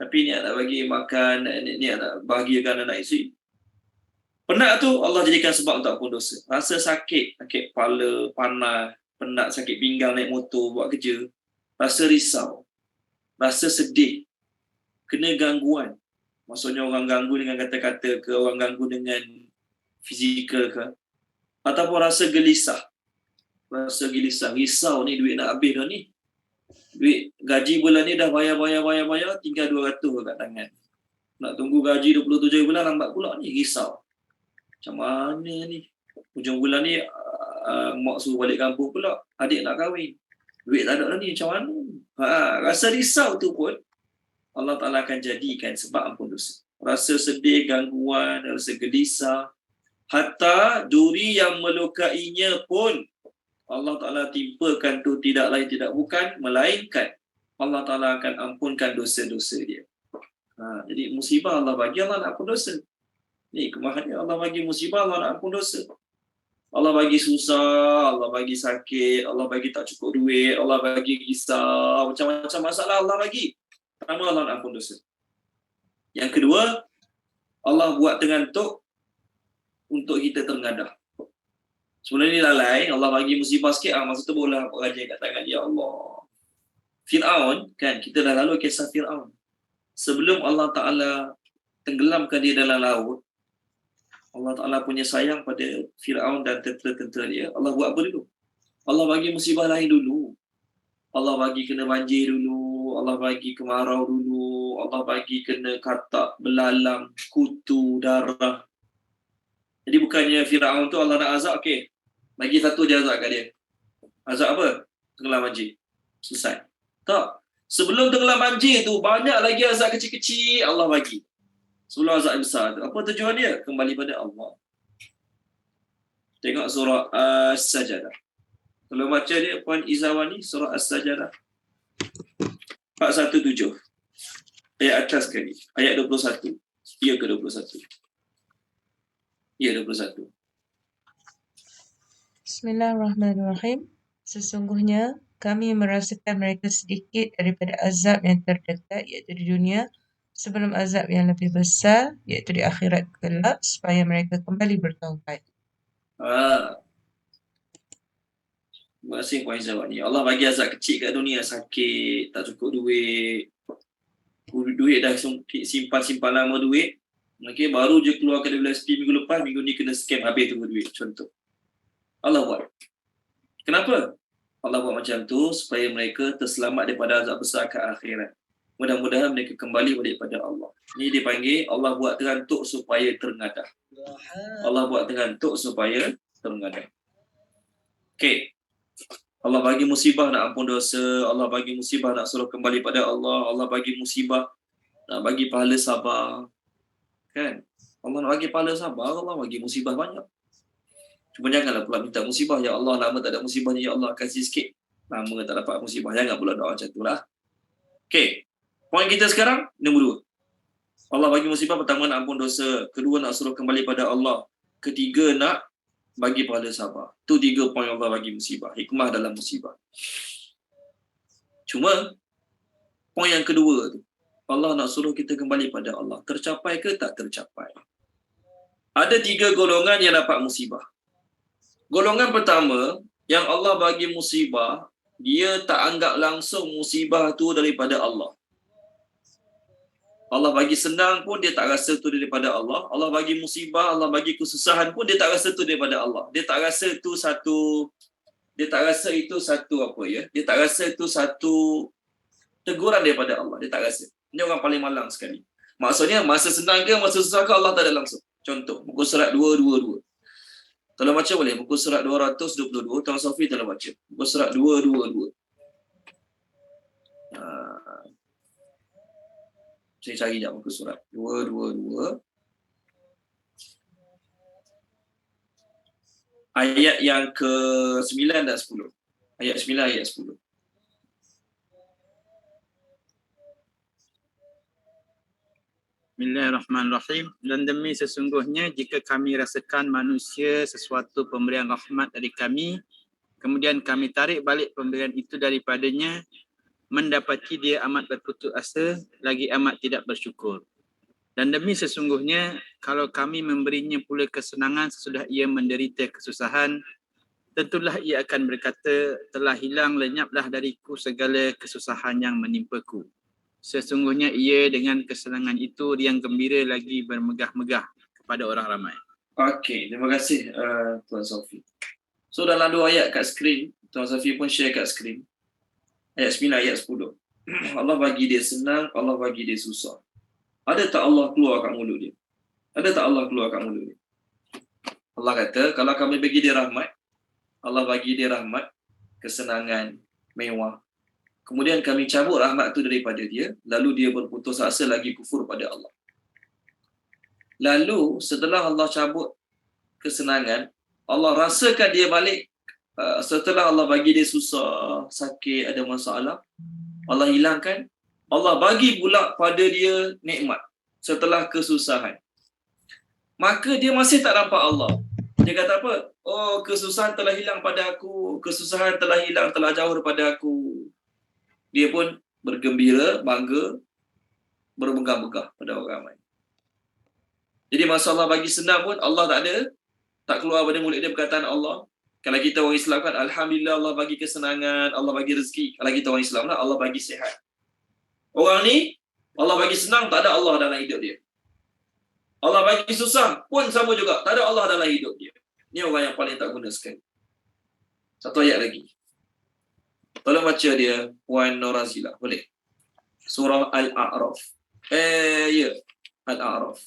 Speaker 1: Tapi niat nak bagi makan, niat nak bahagiakan anak isteri. Penat tu Allah jadikan sebab untuk ampun dosa. Rasa sakit kepala, panas, penat, sakit pinggang naik motor buat kerja. Rasa risau, rasa sedih, kena gangguan. Maksudnya orang ganggu dengan kata-kata ke, orang ganggu dengan fizikal ke, ataupun rasa gelisah. Rasa gelisah, risau ni duit nak habis dah ni. Duit gaji bulan ni dah bayar, tinggal 200 kat tangan. Nak tunggu gaji 27 bulan lambat pula ni, risau. Macam mana ni? Hujung bulan ni mak suruh balik kampung pula, adik nak kahwin. Duit tak ada dah ni, macam mana? Rasa risau tu pun Allah Ta'ala akan jadikan sebab ampun dosa. Rasa sedih, gangguan, rasa gelisah, hatta duri yang melukainya pun Allah Ta'ala timpakan tu tidak lain tidak bukan melainkan Allah Ta'ala akan ampunkan dosa-dosa dia. Jadi musibah Allah bagi, Allah nak ampun dosa. Ni kemahannya, Allah bagi musibah, Allah nak ampun dosa. Allah bagi susah, Allah bagi sakit, Allah bagi tak cukup duit, Allah bagi risau, macam-macam masalah Allah bagi. Pertama, Allah nak ampun dosa. Yang kedua, Allah buat tergantuk untuk kita terengadah. Sebelum ni lalai, Allah bagi musibah sikit, masa tu boleh rajin kat tangan dia Allah. Fir'aun, kan, kita dah lalu kisah Fir'aun. Sebelum Allah Ta'ala tenggelamkan dia dalam laut, Allah Ta'ala punya sayang pada Fir'aun dan tentera-tentera dia. Allah buat apa dulu? Allah bagi musibah lain dulu. Allah bagi kena banjir dulu. Allah bagi kemarau dulu. Allah bagi kena katak, belalang, kutu, darah. Jadi bukannya Fir'aun tu Allah nak azab, okey. Bagi satu je azab kat dia. Azab apa? Tenggelam banjir. Selesai. Tak. Sebelum tenggelam banjir tu, banyak lagi azab kecil-kecil Allah bagi. Sebelum azab besar tu. Apa tujuan dia? Kembali pada Allah. Tengok surah As-Sajadah. Kalau baca dia, Puan Izawani, surah As-Sajadah. 417. Ayat atas sekali. Ayat 21. Ya ke 21? Ya, 21.
Speaker 3: Bismillahirrahmanirrahim. Sesungguhnya kami merasakan mereka sedikit daripada azab yang terdekat, iaitu di dunia, sebelum azab yang lebih besar, iaitu di akhirat kelak, supaya mereka kembali bertaubat.
Speaker 1: Terima kasih Puan Izawani. Allah bagi azab kecil kat dunia, sakit, tak cukup duit. Duit dah simpan lama duit. Okay, baru je keluarkan dari SP minggu lepas, minggu ni kena scam, habis tunggu duit. Contoh. Allah buat. Kenapa? Allah buat macam tu supaya mereka terselamat daripada azab besar ke akhirat. Mudah-mudahan mereka kembali balik pada Allah. Ini dipanggil Allah buat terantuk supaya terengadah. Allah buat terantuk supaya terengadah. Okey. Allah bagi musibah nak ampun dosa. Allah bagi musibah nak suruh kembali pada Allah. Allah bagi musibah nak bagi pahala sabar. Kan? Allah nak bagi pahala sabar, Allah bagi musibah banyak. Cuma janganlah pula minta musibah, ya Allah lama tak ada musibah ni, ya Allah kasih sikit. Lama tak dapat musibah, jangan pula doa macam tu lah. Okey, poin kita sekarang nombor 2. Allah bagi musibah, pertama nak ampun dosa, kedua nak suruh kembali pada Allah, ketiga nak bagi pahala sabar. Tu 3 poin Allah bagi musibah, hikmah dalam musibah. Cuma poin yang kedua tu, Allah nak suruh kita kembali pada Allah. Tercapai ke tak tercapai? Ada 3 golongan yang dapat musibah. Golongan pertama, yang Allah bagi musibah dia tak anggap langsung musibah tu daripada Allah. Allah bagi senang pun dia tak rasa tu daripada Allah. Allah bagi musibah, Allah bagi kesusahan pun dia tak rasa tu daripada Allah. Dia tak rasa itu satu apa ya? Dia tak rasa itu satu teguran daripada Allah. Dia tak rasa. Ini orang paling malang sekali. Maksudnya masa senang ke masa susah ke Allah tak ada langsung. Contoh, muka surat 222. Tolong baca boleh? Muka surat 222. Tuan Sofi tolong baca. Muka surat 222. Saya cari sekejap muka surat 222. Ayat yang ke-9 dan 10. Ayat 9, ayat 10.
Speaker 4: Bismillahirrahmanirrahim. Dan demi sesungguhnya jika kami rasakan manusia sesuatu pemberian rahmat dari kami, kemudian kami tarik balik pemberian itu daripadanya, mendapati dia amat berputus asa, lagi amat tidak bersyukur. Dan demi sesungguhnya, kalau kami memberinya pula kesenangan sesudah ia menderita kesusahan, tentulah ia akan berkata, telah hilang lenyaplah dariku segala kesusahan yang menimpaku. Sesungguhnya ia dengan kesenangan itu riang gembira lagi bermegah-megah kepada orang ramai.
Speaker 1: Okey, terima kasih Tuan Sofi. So dalam 2 ayat kat skrin, Tuan Sofi pun share kat skrin. Ayat 9, ayat 10. Allah bagi dia senang, Allah bagi dia susah. Ada tak Allah keluar kat mulut dia? Ada tak Allah keluar kat mulut dia? Allah kata, kalau kami bagi dia rahmat, Allah bagi dia rahmat, kesenangan, mewah. Kemudian kami cabut rahmat tu daripada dia, lalu dia berputus asa lagi kufur pada Allah. Lalu setelah Allah cabut kesenangan, Allah rasakan dia balik. Setelah Allah bagi dia susah, sakit, ada masalah, Allah hilangkan, Allah bagi pula pada dia nikmat setelah kesusahan. Maka dia masih tak nampak Allah. Dia kata apa? Oh, kesusahan telah hilang pada aku, kesusahan telah hilang, telah jauh daripada aku. Dia pun bergembira, bangga, bermegah-megah pada orang ramai. Jadi masa Allah bagi senang pun Allah tak keluar pada mulut dia perkataan Allah. Kalau kita orang Islam kan, Alhamdulillah Allah bagi kesenangan, Allah bagi rezeki. Kalau kita orang Islam lah, Allah bagi sihat. Orang ni, Allah bagi senang, tak ada Allah dalam hidup dia. Allah bagi susah pun sama juga, tak ada Allah dalam hidup dia. Ni orang yang paling tak guna sekali. Satu ayat lagi. Tolong baca dia, Puan Norazila. Boleh? Surah Al-A'raf. Ya. Al-A'raf.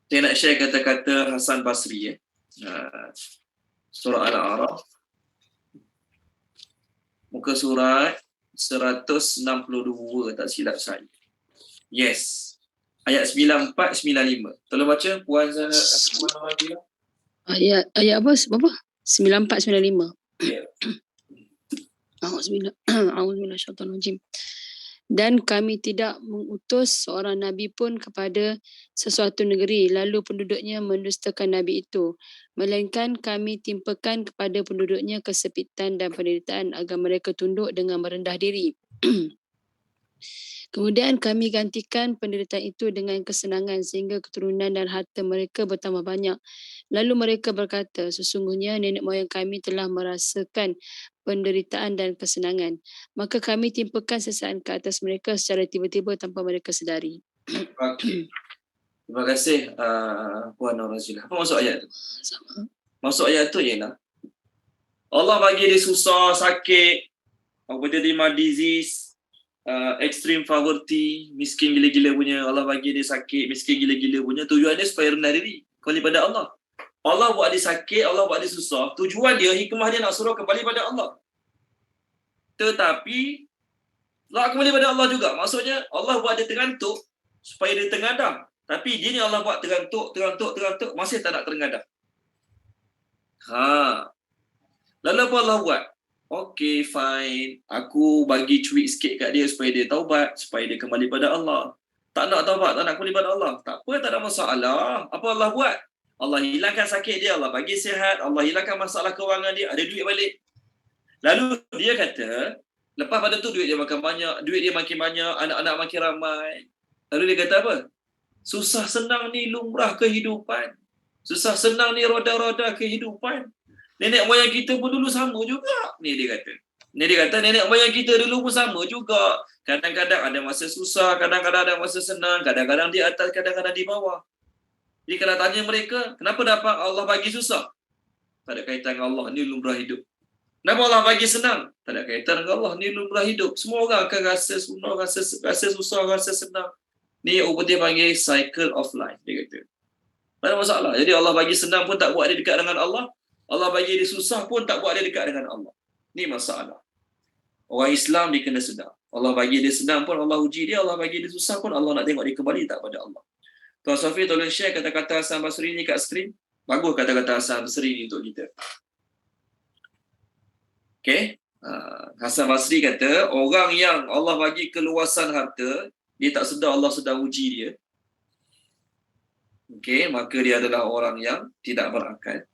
Speaker 1: Saya nak share kata-kata Hasan Basri. Surah Al-A'raf. Muka surat 162 tak silap saya. Yes. Ayat 94-95. Tolong baca Puan Norazila.
Speaker 6: Ayat apa? 94-95.
Speaker 1: Ya.
Speaker 6: A'udzubillahi. Dan kami tidak mengutus seorang Nabi pun kepada sesuatu negeri, lalu penduduknya mendustakan Nabi itu. Melainkan kami timpakan kepada penduduknya kesepitan dan penderitaan agar mereka tunduk dengan merendah diri. Kemudian kami gantikan penderitaan itu dengan kesenangan sehingga keturunan dan harta mereka bertambah banyak. Lalu mereka berkata, sesungguhnya nenek moyang kami telah merasakan penderitaan dan kesenangan. Maka kami timpakan sesaan ke atas mereka secara tiba-tiba tanpa mereka sedari.
Speaker 1: Okey. Terima kasih Puan Norazila. Apa maksud ayat tu?
Speaker 6: Sama.
Speaker 1: Maksud ayat tu ialah Allah bagi dia susah, sakit, apa dia terima disease, extreme poverty, miskin gila-gila punya. Allah bagi dia sakit, miskin gila-gila punya. Tujuan dia supaya rendah diri kembali pada Allah. Allah buat dia sakit, Allah buat dia susah. Tujuan dia, hikmah dia nak suruh kembali pada Allah. Tetapi nak kembali pada Allah juga. Maksudnya Allah buat dia terantuk supaya dia tengadah. Tapi dia ni Allah buat terantuk, masih tak nak terengadah. Lalu apa Allah buat? Okay, fine. Aku bagi cuit sikit kat dia supaya dia taubat, supaya dia kembali pada Allah. Tak nak taubat, tak nak kembali pada Allah. Tak apa, tak ada masalah. Apa Allah buat? Allah hilangkan sakit dia, Allah bagi sihat, Allah hilangkan masalah kewangan dia, ada duit balik. Lalu dia kata, lepas pada tu duit dia makin banyak, anak-anak makin ramai. Lalu dia kata apa? Susah senang ni lumrah kehidupan. Susah senang ni roda-roda kehidupan. Nenek moyang kita pun dulu sama juga. Ni dia kata. Nenek moyang kita dulu pun sama juga. Kadang-kadang ada masa susah, kadang-kadang ada masa senang, kadang-kadang di atas, kadang-kadang di bawah. Jadi kalau tanya mereka, kenapa dapat Allah bagi susah? Tak ada kaitan dengan Allah, ni lumrah hidup. Kenapa Allah bagi senang? Tak ada kaitan dengan Allah, ni lumrah hidup. Semua orang akan rasa senang, rasa susah, rasa senang. Ni dia panggil cycle of life, dia kata. Tak ada masalah. Jadi Allah bagi senang pun tak buat dia dekat dengan Allah. Allah bagi dia susah pun tak buat dia dekat dengan Allah. Ni masalah. Orang Islam dia kena sedar. Allah bagi dia senang pun Allah uji dia. Allah bagi dia susah pun Allah nak tengok dia kembali tak pada Allah. Tuan Safi tolong share kata-kata Hasan Basri ni kat skrin. Bagus kata-kata Hasan Basri ni untuk kita. Okay. Hasan Basri kata, orang yang Allah bagi keluasan harta, dia tak sedar Allah sedang uji dia. Okay, maka dia adalah orang yang tidak berakal.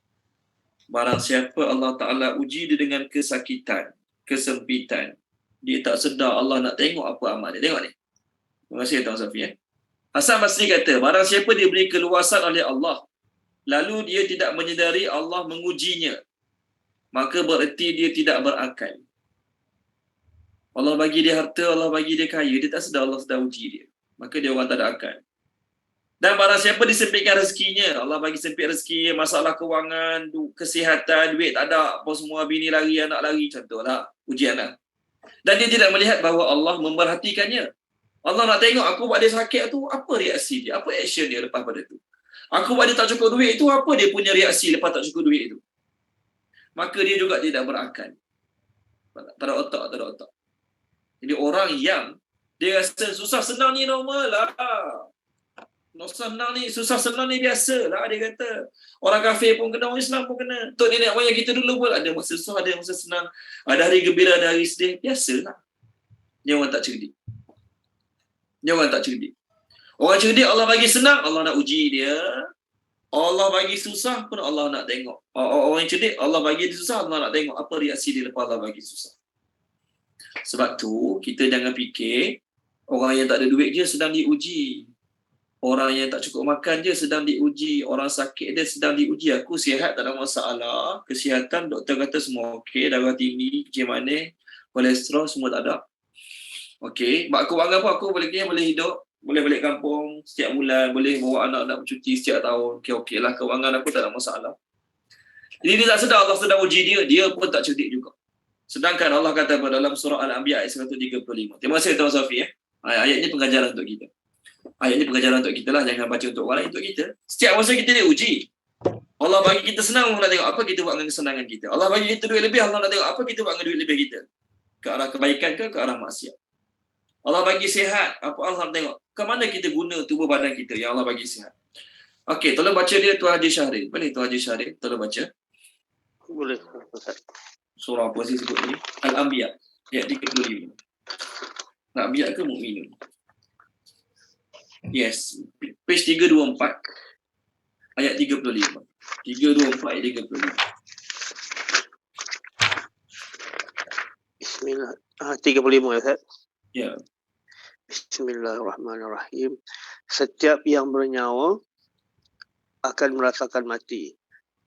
Speaker 1: Barang siapa Allah Ta'ala uji dia dengan kesakitan, kesempitan, dia tak sedar Allah nak tengok apa amal dia. Tengok ni. Terima kasih Tuan Safi. Hasan Basri kata, barang siapa diberi keluasan oleh Allah, lalu dia tidak menyedari Allah mengujinya, maka bererti dia tidak berakal. Allah bagi dia harta, Allah bagi dia kaya, dia tak sedar Allah sedang uji dia. Maka dia orang tak ada akal. Dan barang siapa disempitkan rezekinya, Allah bagi sempit rezeki, masalah kewangan, kesihatan, duit tak ada, apa semua, bini lari, anak lari, contohlah, ujian lah. Dan dia tidak melihat bahawa Allah memerhatikannya. Allah nak tengok aku buat dia sakit tu, apa reaksi dia, apa action dia lepas pada tu. Aku buat dia tak cukup duit itu, apa dia punya reaksi lepas tak cukup duit itu. Maka dia juga tidak berakal. Tak ada otak. Jadi orang yang dia rasa susah senang ni normal lah. Susah senang ni biasa lah, dia kata. Orang kafir pun kena, orang Islam pun kena. Tok nenek moyang kita dulu pun ada masa susah, ada masa senang. Ada hari gembira, ada hari sedih. Biasalah. Dia orang tak cerdik. Orang cerdik Allah bagi senang, Allah nak uji dia. Allah bagi susah pun Allah nak tengok. Orang cerdik Allah bagi dia susah, Allah nak tengok apa reaksi dia lepas Allah bagi susah. Sebab tu kita jangan fikir orang yang tak ada duit je sedang diuji. Orang yang tak cukup makan je sedang diuji. Orang sakit dia sedang diuji. Aku sihat tak ada masalah. Kesihatan doktor kata semua okey. Darah tinggi, kecil manis, kolesterol semua tak ada. Okey. Mak kewangan pun aku boleh hidup. Boleh balik kampung setiap bulan. Boleh bawa anak bercuti setiap tahun. Okey lah, kewangan aku tak ada masalah. Jadi dia tak sedar Allah sedang uji dia. Dia pun tak cerdik juga. Sedangkan Allah kata pada dalam surah Al-Anbiya ayat 135. Terima kasih Tuan Safi. Ayat ini pengajaran untuk kita. Ayat ini pengajaran untuk kita lah. Jangan baca untuk orang lain, untuk kita. Setiap masa kita diuji. Allah bagi kita senang, Allah nak tengok apa kita buat dengan kesenangan kita. Allah bagi kita duit lebih, Allah nak tengok apa kita buat dengan duit lebih kita. Ke arah kebaikan ke arah maksiat. Allah bagi sihat, apa Allah nak tengok. Ke mana kita guna tubuh badan kita yang Allah bagi sihat. Okey, tolong baca dia Tuan Haji Syahril. Boleh Tuan Haji Syahril? Tolong baca.
Speaker 7: Boleh.
Speaker 1: Surah apa sih sebut ni? Al-Anbiya. Ayat 35. Al-Anbiya ke Mukminun? Yes. Page 324. Ayat 35. 324 ayat 35.
Speaker 7: Bismillah. 35 ya, Ustaz?
Speaker 1: Ya.
Speaker 7: Bismillahirrahmanirrahim. Setiap yang bernyawa akan merasakan mati.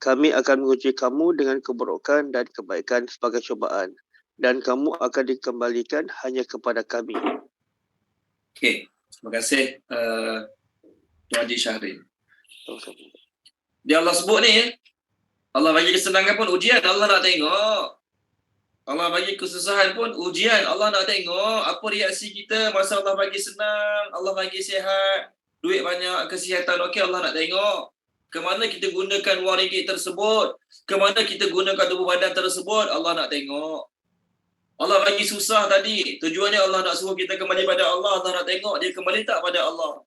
Speaker 7: Kami akan menguji kamu dengan keburukan dan kebaikan sebagai cubaan. Dan kamu akan dikembalikan hanya kepada kami.
Speaker 1: Okey. Terima kasih Tuan Haji Syahril. Dia Allah sebut ni, Allah bagi kesenangan pun ujian, Allah nak tengok. Allah bagi kesusahan pun ujian, Allah nak tengok apa reaksi kita masa Allah bagi senang, Allah bagi sihat, duit banyak, kesihatan okey, Allah nak tengok. Ke mana kita gunakan wang ringgit tersebut, ke mana kita gunakan tubuh badan tersebut, Allah nak tengok. Allah bagi susah tadi, tujuannya Allah nak suruh kita kembali pada Allah, Allah nak tengok dia kembali tak pada Allah.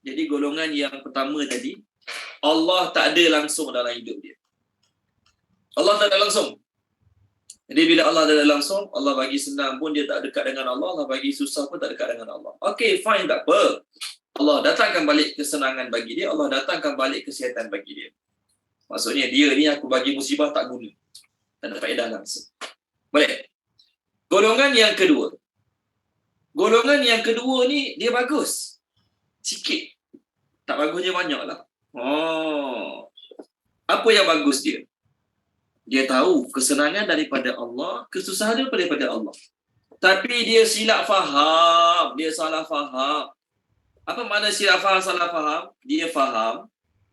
Speaker 1: Jadi golongan yang pertama tadi, Allah tak ada langsung dalam hidup dia. Allah tak ada langsung. Jadi bila Allah tak ada langsung, Allah bagi senang pun dia tak dekat dengan Allah, Allah bagi susah pun tak dekat dengan Allah. Okey, fine, tak apa. Allah datangkan balik kesenangan bagi dia, Allah datangkan balik kesihatan bagi dia. Maksudnya dia ni aku bagi musibah tak guna. Tak ada faedah langsung. Baik. Golongan yang kedua. Golongan yang kedua ni dia bagus. Sikit. Tak bagusnya banyak lah. Apa yang bagus dia? Dia tahu kesenangan daripada Allah, kesusahan daripada Allah. Tapi dia silap faham, dia salah faham. Apa makna silap faham, salah faham? Dia faham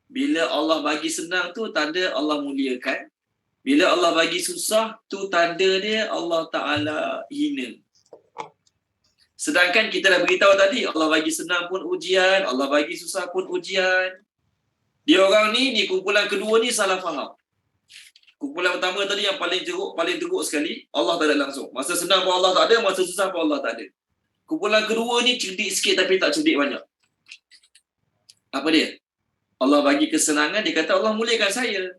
Speaker 1: bila Allah bagi senang tu tanda Allah muliakan. Bila Allah bagi susah tu tanda dia Allah Ta'ala hina. Sedangkan kita dah beritahu tadi, Allah bagi senang pun ujian, Allah bagi susah pun ujian. Dia orang ni kumpulan kedua ni salah faham. Kumpulan pertama tadi yang paling teruk sekali, Allah tak ada langsung. Masa senang pun Allah tak ada, masa susah pun Allah tak ada. Kumpulan kedua ni cerdik sikit tapi tak cerdik banyak. Apa dia? Allah bagi kesenangan, dia kata Allah muliakan saya.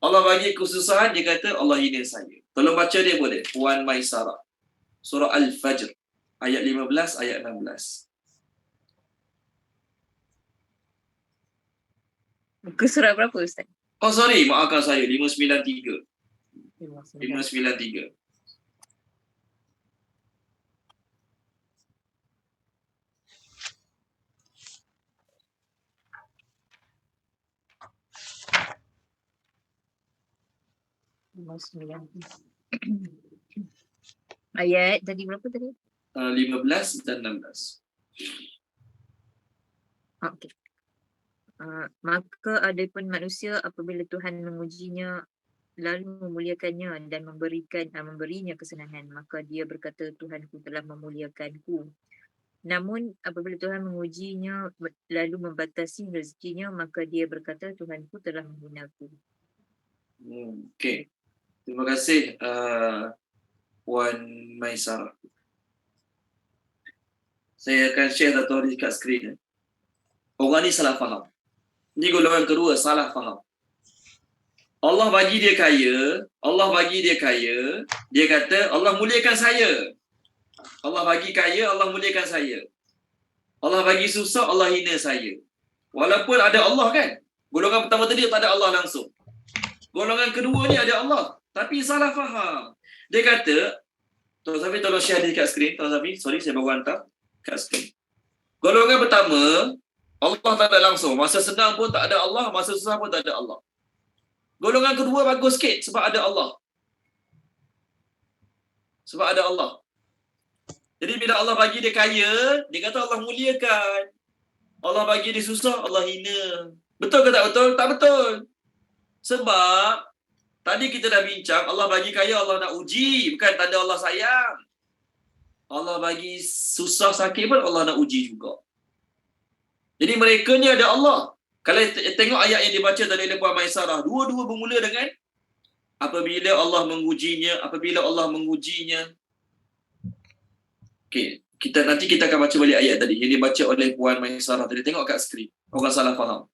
Speaker 1: Allah bagi kesusahan, dia kata Allah hina saya. Tolong baca dia boleh? Puan Maisarah. Surah Al-Fajr. Ayat 15, ayat 16.
Speaker 5: Muka surat berapa Ustaz?
Speaker 1: Oh sorry, maafkan saya. 593. 593.
Speaker 5: Ayat tadi berapa tadi?
Speaker 1: 15 dan 16.
Speaker 5: Okey. Maka adapun manusia apabila Tuhan mengujinya lalu memuliakannya dan memberinya kesenangan, maka dia berkata Tuhanku telah memuliakanku. Namun apabila Tuhan mengujinya lalu membatasi rezekinya, maka dia berkata Tuhanku telah menghinaku.
Speaker 1: Okey. Terima kasih Puan Maisarah. Saya akan share satu hari kat skrin. Orang ni salah faham. Ni golongan kedua, salah faham. Allah bagi dia kaya, dia kata Allah muliakan saya. Allah bagi kaya, Allah muliakan saya. Allah bagi susah, Allah hina saya. Walaupun ada Allah kan. Golongan pertama tadi tak ada Allah langsung. Golongan kedua ni ada Allah, tapi salah faham. Dia kata, Tuan Safi tolong share di kat skrin. Tuan Safi, sorry saya baru hantar kat skrin. Golongan pertama, Allah tak ada langsung. Masa senang pun tak ada Allah, masa susah pun tak ada Allah. Golongan kedua bagus sikit sebab ada Allah. Sebab ada Allah. Jadi bila Allah bagi dia kaya, dia kata Allah muliakan. Allah bagi dia susah, Allah hina. Betul ke tak betul? Tak betul. Sebab tadi kita dah bincang, Allah bagi kaya, Allah nak uji. Bukan tanda Allah sayang. Allah bagi susah sakit pun Allah nak uji juga. Jadi mereka ni ada Allah. Kalau tengok ayat yang dibaca tadi oleh Puan Maisarah, dua-dua bermula dengan apabila Allah mengujinya. Okey, nanti kita akan baca balik ayat tadi yang dibaca oleh Puan Maisarah tadi. Tengok kat skrin. Orang salah faham.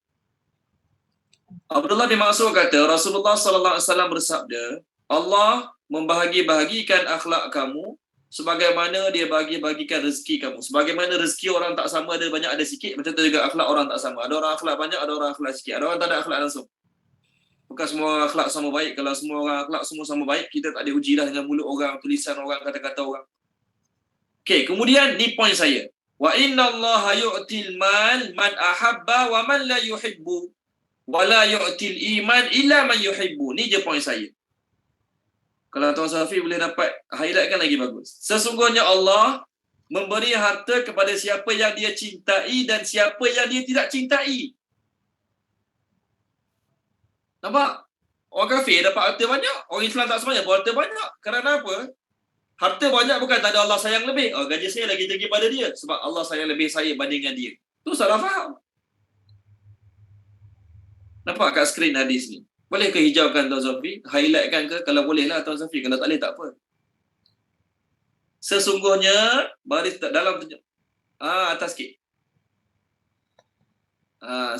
Speaker 1: Abdullah bin Mas'ud kata, Rasulullah sallallahu alaihi wasallam bersabda, Allah membahagi-bahagikan akhlak kamu sebagaimana dia bagi-bagikan rezeki kamu. Sebagaimana rezeki orang tak sama, ada banyak ada sikit, macam tu juga akhlak orang tak sama. Ada orang akhlak banyak, ada orang akhlak sikit. Ada orang tak ada akhlak langsung. Bukan semua orang akhlak sama baik. Kalau semua orang akhlak semua sama baik, kita tak diujilah dengan mulut orang, tulisan orang, kata-kata orang. Okey, kemudian ni point saya. Wa innallaha yu'til mal man ahabba wa man la yuhibbu wa la yu'til iman illa man yuhibbu. Ni je point saya. Kalau Tuan Safi boleh dapat highlightkan lagi bagus. Sesungguhnya Allah memberi harta kepada siapa yang dia cintai dan siapa yang dia tidak cintai. Nampak? Orang kafir dapat harta banyak, orang Islam tak semuanya dapat harta banyak. Kerana apa? Harta banyak bukan tak ada Allah sayang lebih. Oh, gaji saya lagi tinggi pada dia sebab Allah sayang lebih saya bandingkan dia. Tu salah faham. Nampak kat skrin hadis ni? Boleh ke hijaukan Tuan Safi? Highlightkan ke? Kalau boleh lah Tuan Safi. Kalau tak boleh tak apa. Sesungguhnya baris dalam atas sikit.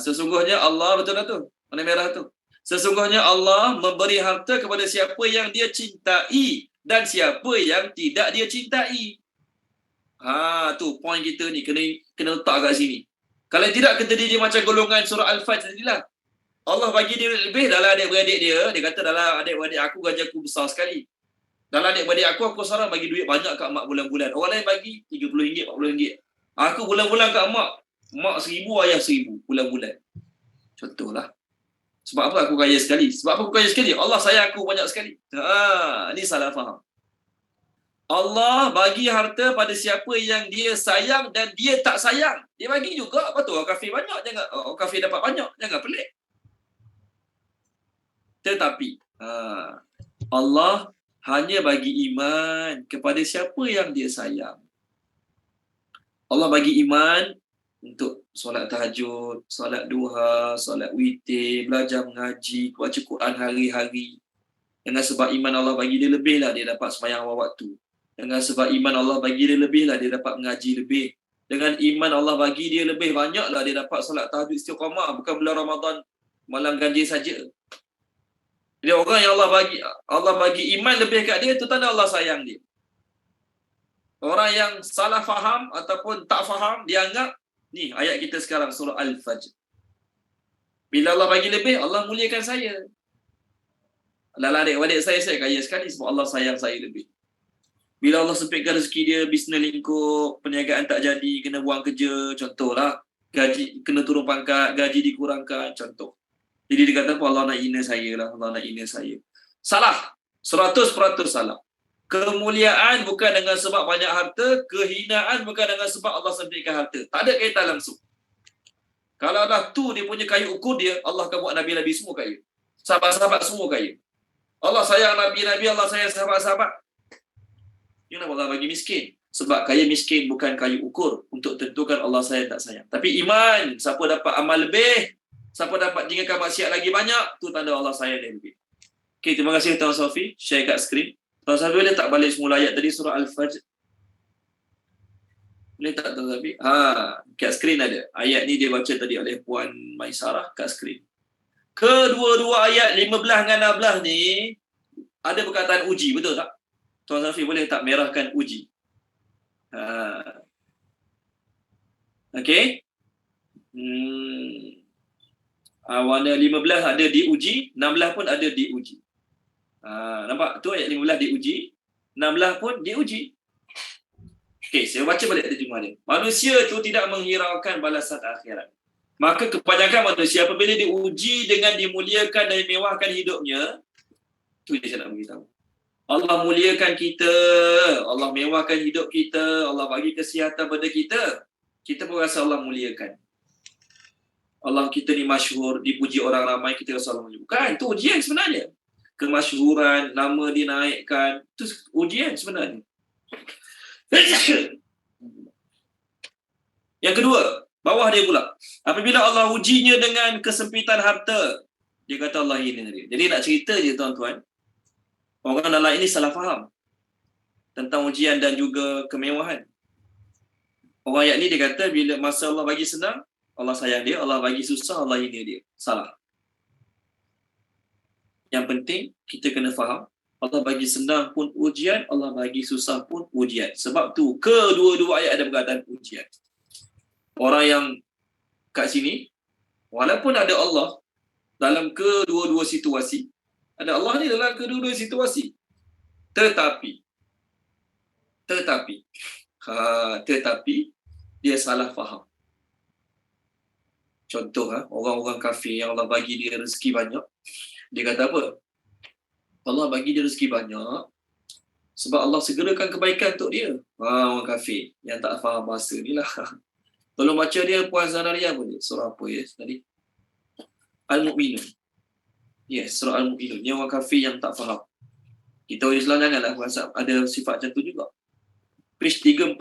Speaker 1: Sesungguhnya Allah, betul tak tu? Warna merah tu. Sesungguhnya Allah memberi harta kepada siapa yang dia cintai dan siapa yang tidak dia cintai. Tu point kita ni kena letak kat sini. Kalau tidak kita dia macam golongan surah Al-Fajr tadilah. Allah bagi dia lebih dalam adik-beradik dia. Dia kata dalam adik-beradik aku gaji aku besar sekali. Dalam adik-beradik aku seorang bagi duit banyak kat mak bulan-bulan. Orang lain bagi RM30, RM40. Aku bulan-bulan kat mak. Mak 1,000, ayah 1,000 bulan-bulan. Contohlah. Sebab apa aku kaya sekali? Sebab apa aku kaya sekali? Allah sayang aku banyak sekali. Ini salah faham. Allah bagi harta pada siapa yang dia sayang dan dia tak sayang. Dia bagi juga. Betul, orang kafir banyak. Jangan orang kafir dapat banyak. Jangan pelik. Tetapi Allah hanya bagi iman kepada siapa yang dia sayang. Allah bagi iman untuk solat tahajud, solat duha, solat witir, belajar mengaji, baca Quran hari-hari. Dengan sebab iman Allah bagi dia lebih lah dia dapat sembahyang awal waktu. Dengan sebab iman Allah bagi dia lebih lah dia dapat mengaji lebih. Dengan iman Allah bagi dia lebih banyak lah dia dapat solat tahajud istiqamah. Bukan bulan Ramadan malam ganjil saja. Jadi orang yang Allah bagi iman lebih kat dia, tu tanda Allah sayang dia. Orang yang salah faham ataupun tak faham, dia anggap, ni ayat kita sekarang surah Al-Fajr. Bila Allah bagi lebih, Allah muliakan saya. Alah adik-adik saya kaya sekali sebab Allah sayang saya lebih. Bila Allah sempitkan rezeki dia, bisnes lingkup, perniagaan tak jadi, kena buang kerja, contohlah. Gaji, kena turun pangkat, gaji dikurangkan, contoh. Jadi dia kata, Allah nak hina saya lah, Allah nak hina saya. Salah. 100% salah. Kemuliaan bukan dengan sebab banyak harta, kehinaan bukan dengan sebab Allah sempitkan harta. Tak ada kaitan langsung. Kalau dah tu dia punya kaya ukur dia, Allah akan buat Nabi-Nabi semua kaya. Sahabat-sahabat semua kaya. Allah sayang Nabi-Nabi, Allah sayang sahabat-sahabat. Kenapa Allah bagi miskin? Sebab kaya miskin bukan kaya ukur untuk tentukan Allah sayang tak sayang. Tapi iman, siapa dapat amal lebih, siapa dapat tinggalkan maksiat lagi banyak, tu tanda Allah sayang dia lebih. Okay, terima kasih Tuan Sofi. Share kat skrin. Tuan Sofi boleh tak balik semula ayat tadi surah Al-Fajr? Boleh tak Tuan Sofi? Kat skrin ada. Ayat ni dia baca tadi oleh Puan Maisarah kat skrin. Kedua-dua ayat 15 dengan 16 ni ada perkataan uji, betul tak? Tuan Sofi boleh tak merahkan uji? Okey. Warna 15 ada diuji, 16 pun ada diuji. Nampak? Tu ayat 15 diuji, 16 pun diuji. Okey, saya baca balik terjemah dia. Manusia tu tidak menghiraukan balasan akhirat. Maka kebanyakan manusia apabila diuji dengan dimuliakan dan dimewahkan hidupnya, tu je saya nak beritahu. Allah muliakan kita, Allah mewahkan hidup kita, Allah bagi kesihatan pada kita. Kita pun rasa Allah muliakan. Allah kita ni masyhur, dipuji orang ramai, kita rasa Allah muliakan. Bukan, tu ujian sebenarnya. Kemasyhuran, nama dinaikkan, tu ujian sebenarnya. Yang kedua, bawah dia pula. Apabila Allah ujinya dengan kesempitan harta, dia kata Allah hina dia. Jadi nak cerita je tuan-tuan, orang dalam ini salah faham tentang ujian dan juga kemewahan. Orang ayat ni dia kata bila masa Allah bagi senang, Allah sayang dia, Allah bagi susah, Allah hina dia. Salah. Yang penting kita kena faham, Allah bagi senang pun ujian, Allah bagi susah pun ujian. Sebab tu kedua-dua ayat ada perkataan ujian. Orang yang kat sini, walaupun ada Allah dalam kedua-dua situasi, ada Allah ni dalam kedua-dua situasi. Tetapi dia salah faham. Contoh orang-orang kafir yang Allah bagi dia rezeki banyak, dia kata apa? Allah bagi dia rezeki banyak sebab Allah segerakan kebaikan untuk dia. Orang kafir yang tak faham bahasa ni lah. Tolong baca dia Puan Zanaria boleh. Surah apa ya tadi? Al-Mu'minun. Yes, surah Al-Mu'minun. Ni orang kafir yang tak faham. Kita orang Islam janganlah ada sifat macam tu juga. Page 345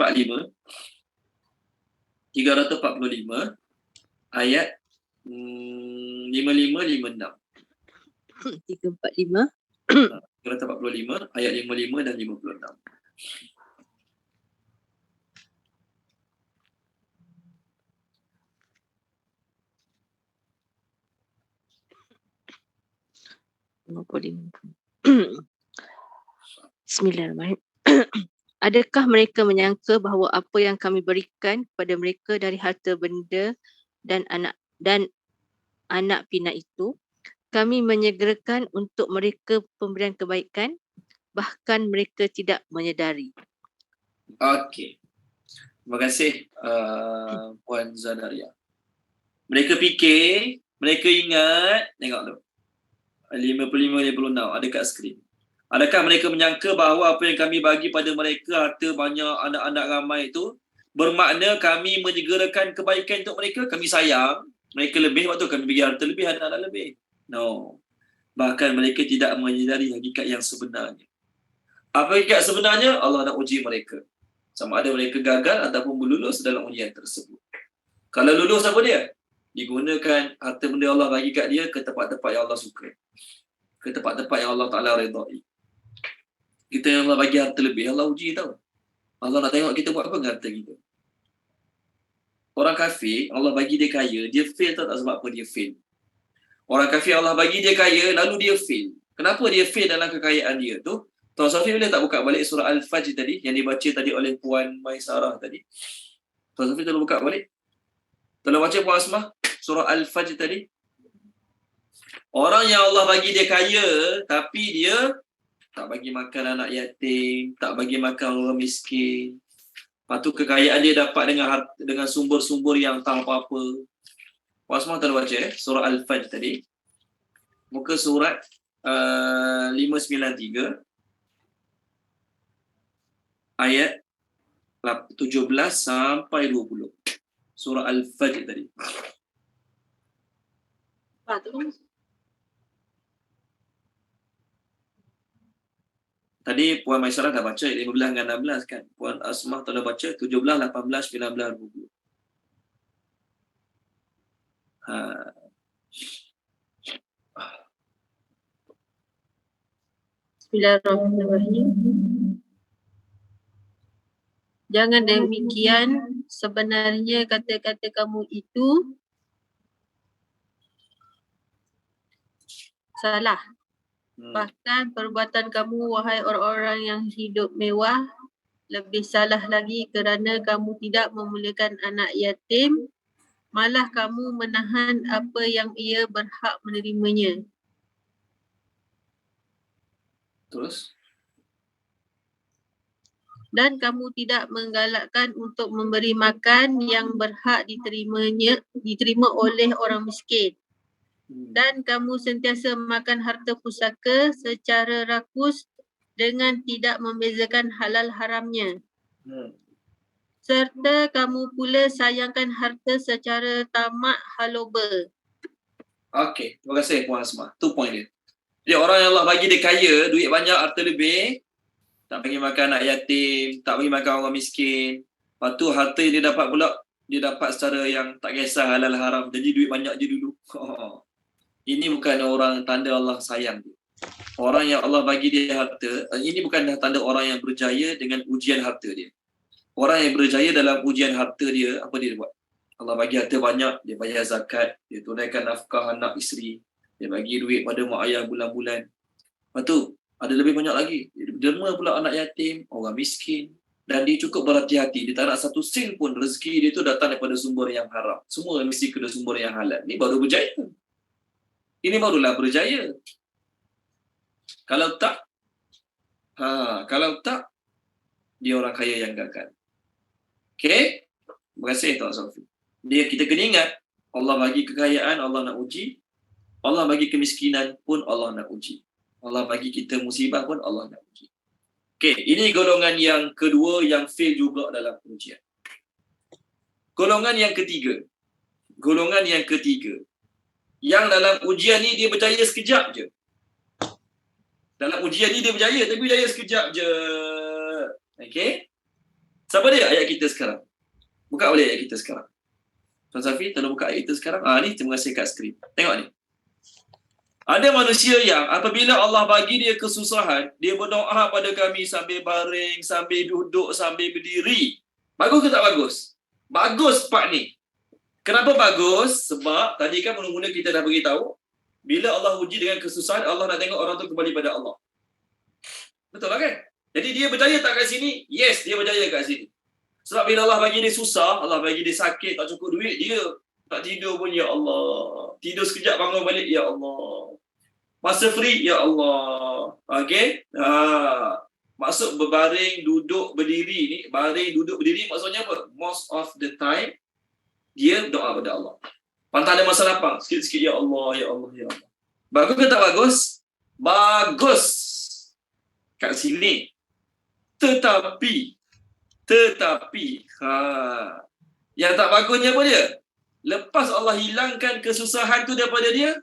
Speaker 1: ayat 55-56.
Speaker 8: 345
Speaker 1: 345 ayat 55 dan 56.
Speaker 8: Bismillahirrahmanirrahim. Adakah mereka menyangka bahawa apa yang kami berikan kepada mereka dari harta benda dan anak pinak itu, kami menyegerakan untuk mereka pemberian kebaikan, bahkan mereka tidak menyedari.
Speaker 1: Okey. Terima kasih Puan Zanaria. Mereka fikir Mereka ingat, tengok tu. 55-56 ada kat skrin. Adakah mereka menyangka bahawa apa yang kami bagi pada mereka, harta banyak, anak-anak ramai itu, bermakna kami menyegerakan kebaikan untuk mereka? Kami sayang mereka lebih, waktu kami bagi harta lebih, anak-anak lebih. No. Bahkan mereka tidak menyedari hakikat yang sebenarnya. Apa hakikat sebenarnya? Allah nak uji mereka. Sama ada mereka gagal ataupun lulus dalam ujian tersebut. Kalau lulus apa dia? Digunakan harta benda Allah bagi kat dia ke tempat-tempat yang Allah suka. Ke tempat-tempat yang Allah Ta'ala redai. Kita yang Allah bagi harta lebih, Allah uji tau. Allah nak tengok kita buat apa dengan harta kita. Orang kafir, Allah bagi dia kaya, dia fail tak sebab apa dia fail. Orang kafir Allah bagi dia kaya, lalu dia fail. Kenapa dia fail dalam kekayaan dia tu? Tuan Sofi boleh tak buka balik surah Al-Fajr tadi, yang dibaca tadi oleh Puan Maisarah tadi? Tuan Sofi tolong buka balik. Tolong baca Puan Asmah, surah Al-Fajr tadi. Orang yang Allah bagi dia kaya, tapi dia tak bagi makan anak yatim, tak bagi makan orang miskin. Lepas tu kekayaan dia dapat dengan sumber-sumber yang tak apa-apa. Puan Asmah tolong baca surah Al-Fajr tadi. Muka surat 593. Ayat 17 sampai 20. Surah Al-Fajr tadi. Tadi Puan Maisarah dah baca 15 dengan 16 kan. Puan Asmah tolong baca 17, 18, 19, 20.
Speaker 9: Bismillahirrahmanirrahim. Jangan demikian, sebenarnya kata-kata kamu itu salah. Bahkan perbuatan kamu, wahai orang-orang yang hidup mewah, lebih salah lagi kerana kamu tidak memuliakan anak yatim, malah kamu menahan apa yang ia berhak menerimanya.
Speaker 1: Terus?
Speaker 9: Dan kamu tidak menggalakkan untuk memberi makan yang berhak diterima oleh orang miskin. Dan kamu sentiasa makan harta pusaka secara rakus dengan tidak membezakan halal haramnya. Serta kamu pula sayangkan harta secara tamak haloba.
Speaker 1: Okey, terima kasih Puan Asmah. Tu point dia. Jadi orang yang Allah bagi dia kaya, duit banyak, harta lebih, tak bagi makan anak yatim, tak bagi makan orang miskin. Lepas tu harta yang dia dapat pula, dia dapat secara yang tak kisah halal haram. Jadi duit banyak je dulu. Ini bukan orang tanda Allah sayang dia. Orang yang Allah bagi dia harta, ini bukan tanda orang yang berjaya dengan ujian harta dia. Orang yang berjaya dalam ujian harta dia, apa dia buat? Allah bagi harta banyak, dia bayar zakat, dia tunaikan nafkah anak isteri, dia bagi duit pada mak ayah bulan-bulan. Lepas tu, ada lebih banyak lagi. Dia derma pula anak yatim, orang miskin. Dan dia cukup berhati-hati. Dia tak nak satu sen pun rezeki dia tu datang daripada sumber yang haram. Semua mesti kena sumber yang halal. Ini baru berjaya. Ini barulah berjaya. Kalau tak, dia orang kaya yang gagal. Okey? Terima kasih Tuan Sofi. Kita kena ingat, Allah bagi kekayaan, Allah nak uji. Allah bagi kemiskinan pun Allah nak uji. Allah bagi kita musibah pun Allah nak uji. Okey, ini golongan yang kedua yang fail juga dalam ujian. Golongan yang ketiga. Yang dalam ujian ni dia berjaya sekejap je. Dalam ujian ni dia berjaya, tapi berjaya sekejap je. Okey? Siapa dia ayat kita sekarang? Buka boleh ayat kita sekarang. Tuan Safi, tolong buka ayat kita sekarang. Ni terima kasih kat skrin. Tengok ni. Ada manusia yang apabila Allah bagi dia kesusahan, dia berdoa pada kami sambil baring, sambil duduk, sambil berdiri. Bagus ke tak bagus? Bagus part ni. Kenapa bagus? Sebab tadi kan mula-mula kita dah beritahu, bila Allah uji dengan kesusahan, Allah nak tengok orang tu kembali pada Allah. Betul lah kan? Jadi dia berjaya tak kat sini? Yes, dia berjaya kat sini. Sebab bila Allah bagi dia susah, Allah bagi dia sakit, tak cukup duit, dia tak tidur pun, ya Allah. Tidur sekejap, bangun balik, ya Allah. Masa free, ya Allah. Okey? Maksud berbaring, duduk, berdiri ni, baring, duduk, berdiri maksudnya apa? Most of the time, dia doa pada Allah. Pantang ada masa lapang. Sikit-sikit, ya Allah, ya Allah, ya Allah. Bagus ke tak bagus? Bagus. Kat sini. Tetapi, yang tak bagusnya apa dia? Lepas Allah hilangkan kesusahan tu daripada dia,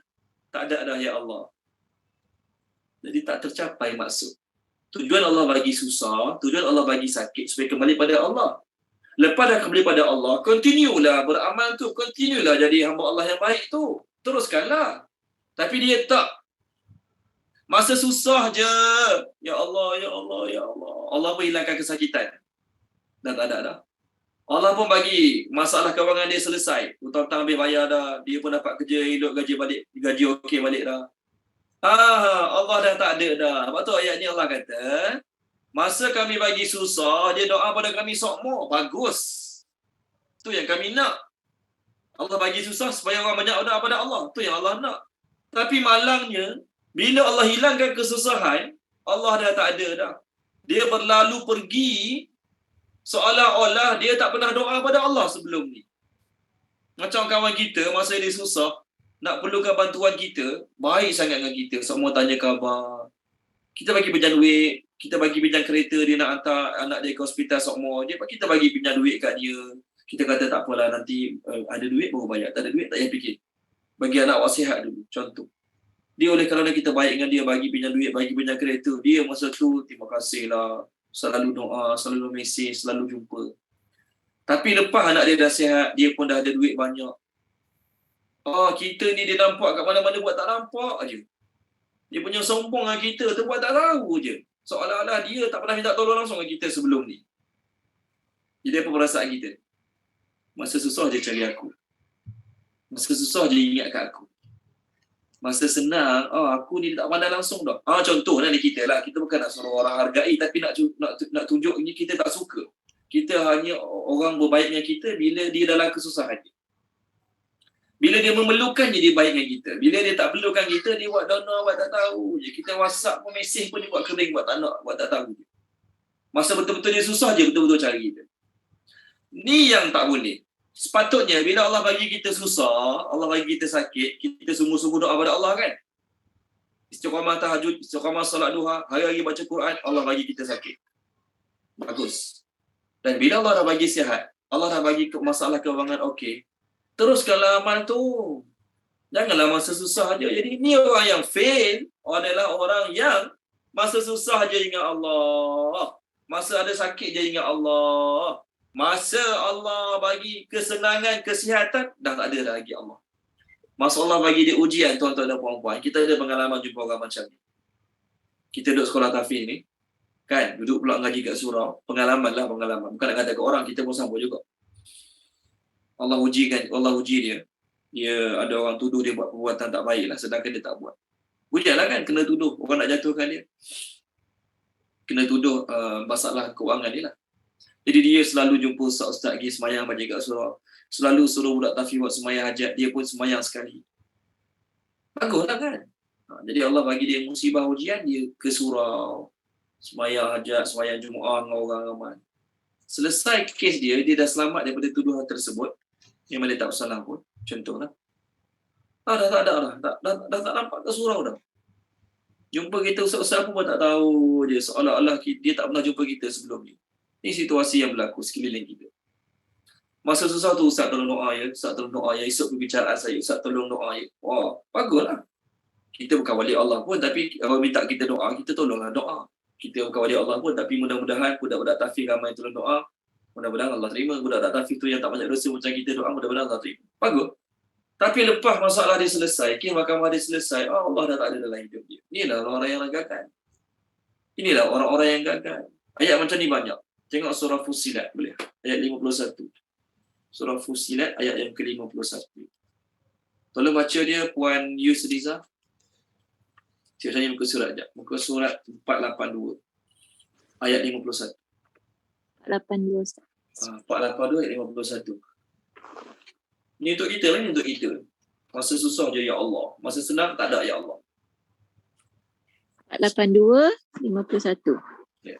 Speaker 1: tak ada dah, ya Allah. Jadi tak tercapai maksud. Tujuan Allah bagi susah, tujuan Allah bagi sakit supaya kembali pada Allah. Lepas dah kembali pada Allah, continuelah beramal tu, continuelah jadi hamba Allah yang baik tu. Teruskanlah. Tapi dia tak. Masa susah je, ya Allah, ya Allah, ya Allah. Allah pun hilangkan kesakitan. Dah tak ada dah. Allah pun bagi masalah kewangan dia selesai. Hutang-hutang habis bayar dah. Dia pun dapat kerja, hidup gaji okey balik dah. Allah dah tak ada dah. Sebab tu ayat ni Allah kata, masa kami bagi susah, dia doa pada kami sokmo. Bagus. Tu yang kami nak. Allah bagi susah supaya orang banyak doa pada Allah. Tu yang Allah nak. Tapi malangnya, bila Allah hilangkan kesusahan, Allah dah tak ada dah. Dia berlalu pergi seolah-olah dia tak pernah doa pada Allah sebelum ni. Macam kawan kita, masa dia susah, nak perlukan bantuan kita, baik sangat dengan kita. Semua tanya khabar. Kita bagi pinjam duit, kita bagi pinjam kereta, dia nak hantar anak dia ke hospital semua. Kita bagi pinjam duit kat dia. Kita kata tak apalah, nanti ada duit baru bayar. Tak ada duit, tak payah fikir. Bagi anak awak sihat dulu, contoh. Dia oleh kerana kita baik dengan dia, bagi pinjam duit, bagi pinjam kereta, dia masa tu, terima kasih lah. Selalu doa, selalu mesej, selalu jumpa. Tapi lepas anak dia dah sihat, dia pun dah ada duit banyak. Kita ni dia nampak kat mana-mana buat tak nampak aje. Dia punya sombong dengan kita tu buat tak tahu je. Seolah-olah dia tak pernah minta tolong langsung dengan kita sebelum ni. Jadi apa perasaan kita? Masa susah je cari aku. Masa susah je ingat kat aku. Masa senang, aku ni tak pandang langsung dah. Contoh ni kita lah. Kita bukan nak suruh orang hargai, tapi nak tunjuk ni kita tak suka. Kita hanya orang berbaik dengan kita bila dia dalam kesusahan. Bila dia memerlukan je dia baik dengan kita. Bila dia tak perlukan kita, dia buat dono, buat tak tahu je. Kita WhatsApp pun, mesej pun dia buat kering, buat tak nak, buat tak tahu je. Masa betul-betul dia susah je, betul-betul cari kita. Ni yang tak boleh. Sepatutnya bila Allah bagi kita susah, Allah bagi kita sakit, kita sungguh-sungguh doa pada Allah kan. Istiqamah tahajud, istiqamah salat duha, hari-hari baca Quran, Allah bagi kita sakit. Bagus. Dan bila Allah dah bagi sihat, Allah dah bagi masalah kewangan okey, teruskanlah amal tu. Janganlah masa susah aja. Jadi ni orang yang fail adalah orang yang masa susah aja ingat Allah. Masa ada sakit je ingat Allah. Masa Allah bagi kesenangan, kesihatan, dah tak ada lagi Allah. Masa Allah bagi dia ujian, tuan-tuan dan puan-puan, kita ada pengalaman jumpa orang macam ni. Kita duduk sekolah tahfiz ni, kan, duduk pula ngaji kat surau. Pengalaman. Bukan nak kata ke orang, kita pun sama juga. Allah uji dia. Dia ada orang tuduh dia buat perbuatan tak baik lah, sedangkan dia tak buat. Ujianlah kan, kena tuduh. Orang nak jatuhkan dia. Kena tuduh masalah keuangan dia lah. Jadi dia selalu jumpa ustaz-ustaz pergi semayang baca kat surau. Selalu suruh budak tahfiz buat semayang hajat, dia pun semayang sekali. Baguslah kan? Jadi Allah bagi dia musibah ujian, dia ke surau. Semayang hajat, semayang Jumaat dengan orang ramai. Selesai kes dia dah selamat daripada tuduhan tersebut. Memang dia tak bersalah pun. Contohlah. Dah tak nampak ke surau dah. Jumpa kita ustaz-ustaz pun tak tahu je. Seolah-olah dia tak pernah jumpa kita sebelum ni. Ini situasi yang berlaku sekeliling kita. Masa susah tu, ustaz tolong doa ya. Ustaz tolong doa ya. Esok perbicaraan saya. Ustaz tolong doa ya. Wah, baguslah. Kita bukan wali Allah pun, tapi kalau minta kita doa, kita tolonglah doa. Kita bukan wali Allah pun, tapi mudah-mudahan budak-budak tahfiz ramai tolong doa. Mudah-mudahan Allah terima. Budak-budak tahfiz tu yang tak banyak dosa macam kita doa, mudah-mudahan Allah terima. Bagus. Tapi lepas masalah dia selesai, mahkamah dia selesai, Allah dah tak ada dalam hidup dia. Inilah orang yang gagal. Inilah orang-orang yang gagal. Ayat macam ni banyak. Tengok surah Fussilat boleh. Ayat 51. Surah Fussilat ayat yang ke-51. Tolong baca dia Puan Yusriza. Cik saya muka surat sekejap. Muka surat 482. Ayat 51.
Speaker 2: 482.
Speaker 1: 482 ayat 51. Ini untuk kita lah, ini untuk kita. Masa susah je ya Allah. Masa senang tak ada ya Allah.
Speaker 2: 482, 51.
Speaker 1: Ya.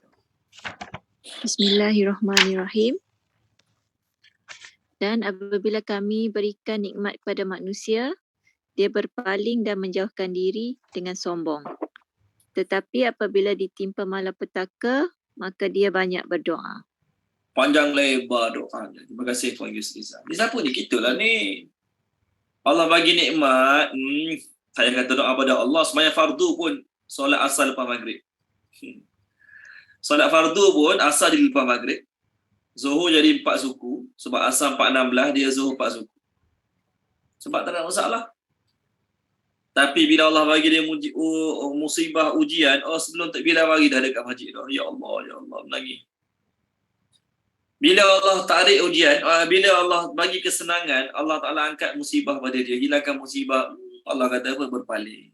Speaker 2: Bismillahirrahmanirrahim. Dan apabila kami berikan nikmat kepada manusia, dia berpaling dan menjauhkan diri dengan sombong. Tetapi apabila ditimpa malapetaka, maka dia banyak berdoa.
Speaker 1: Panjang lebar doanya. Terima kasih Puan Yusriza. Ni siapa ni? Kita lah ni. Allah bagi nikmat. Saya kata doa pada Allah. Sembahyang fardu pun solat asar lepas maghrib. Solat fardu pun asar di lepas maghrib. Zuhur jadi 4 suku. Sebab asar 4.16, dia zuhur 4 suku. Sebab tak ada masalah. Tapi bila Allah bagi dia musibah ujian, sebelum takbir bagi dah dekat masjid dah. Ya Allah, menangis. Bila Allah tarik ujian, bila Allah bagi kesenangan, Allah Ta'ala angkat musibah pada dia, hilangkan musibah, Allah kata apa? Berpaling.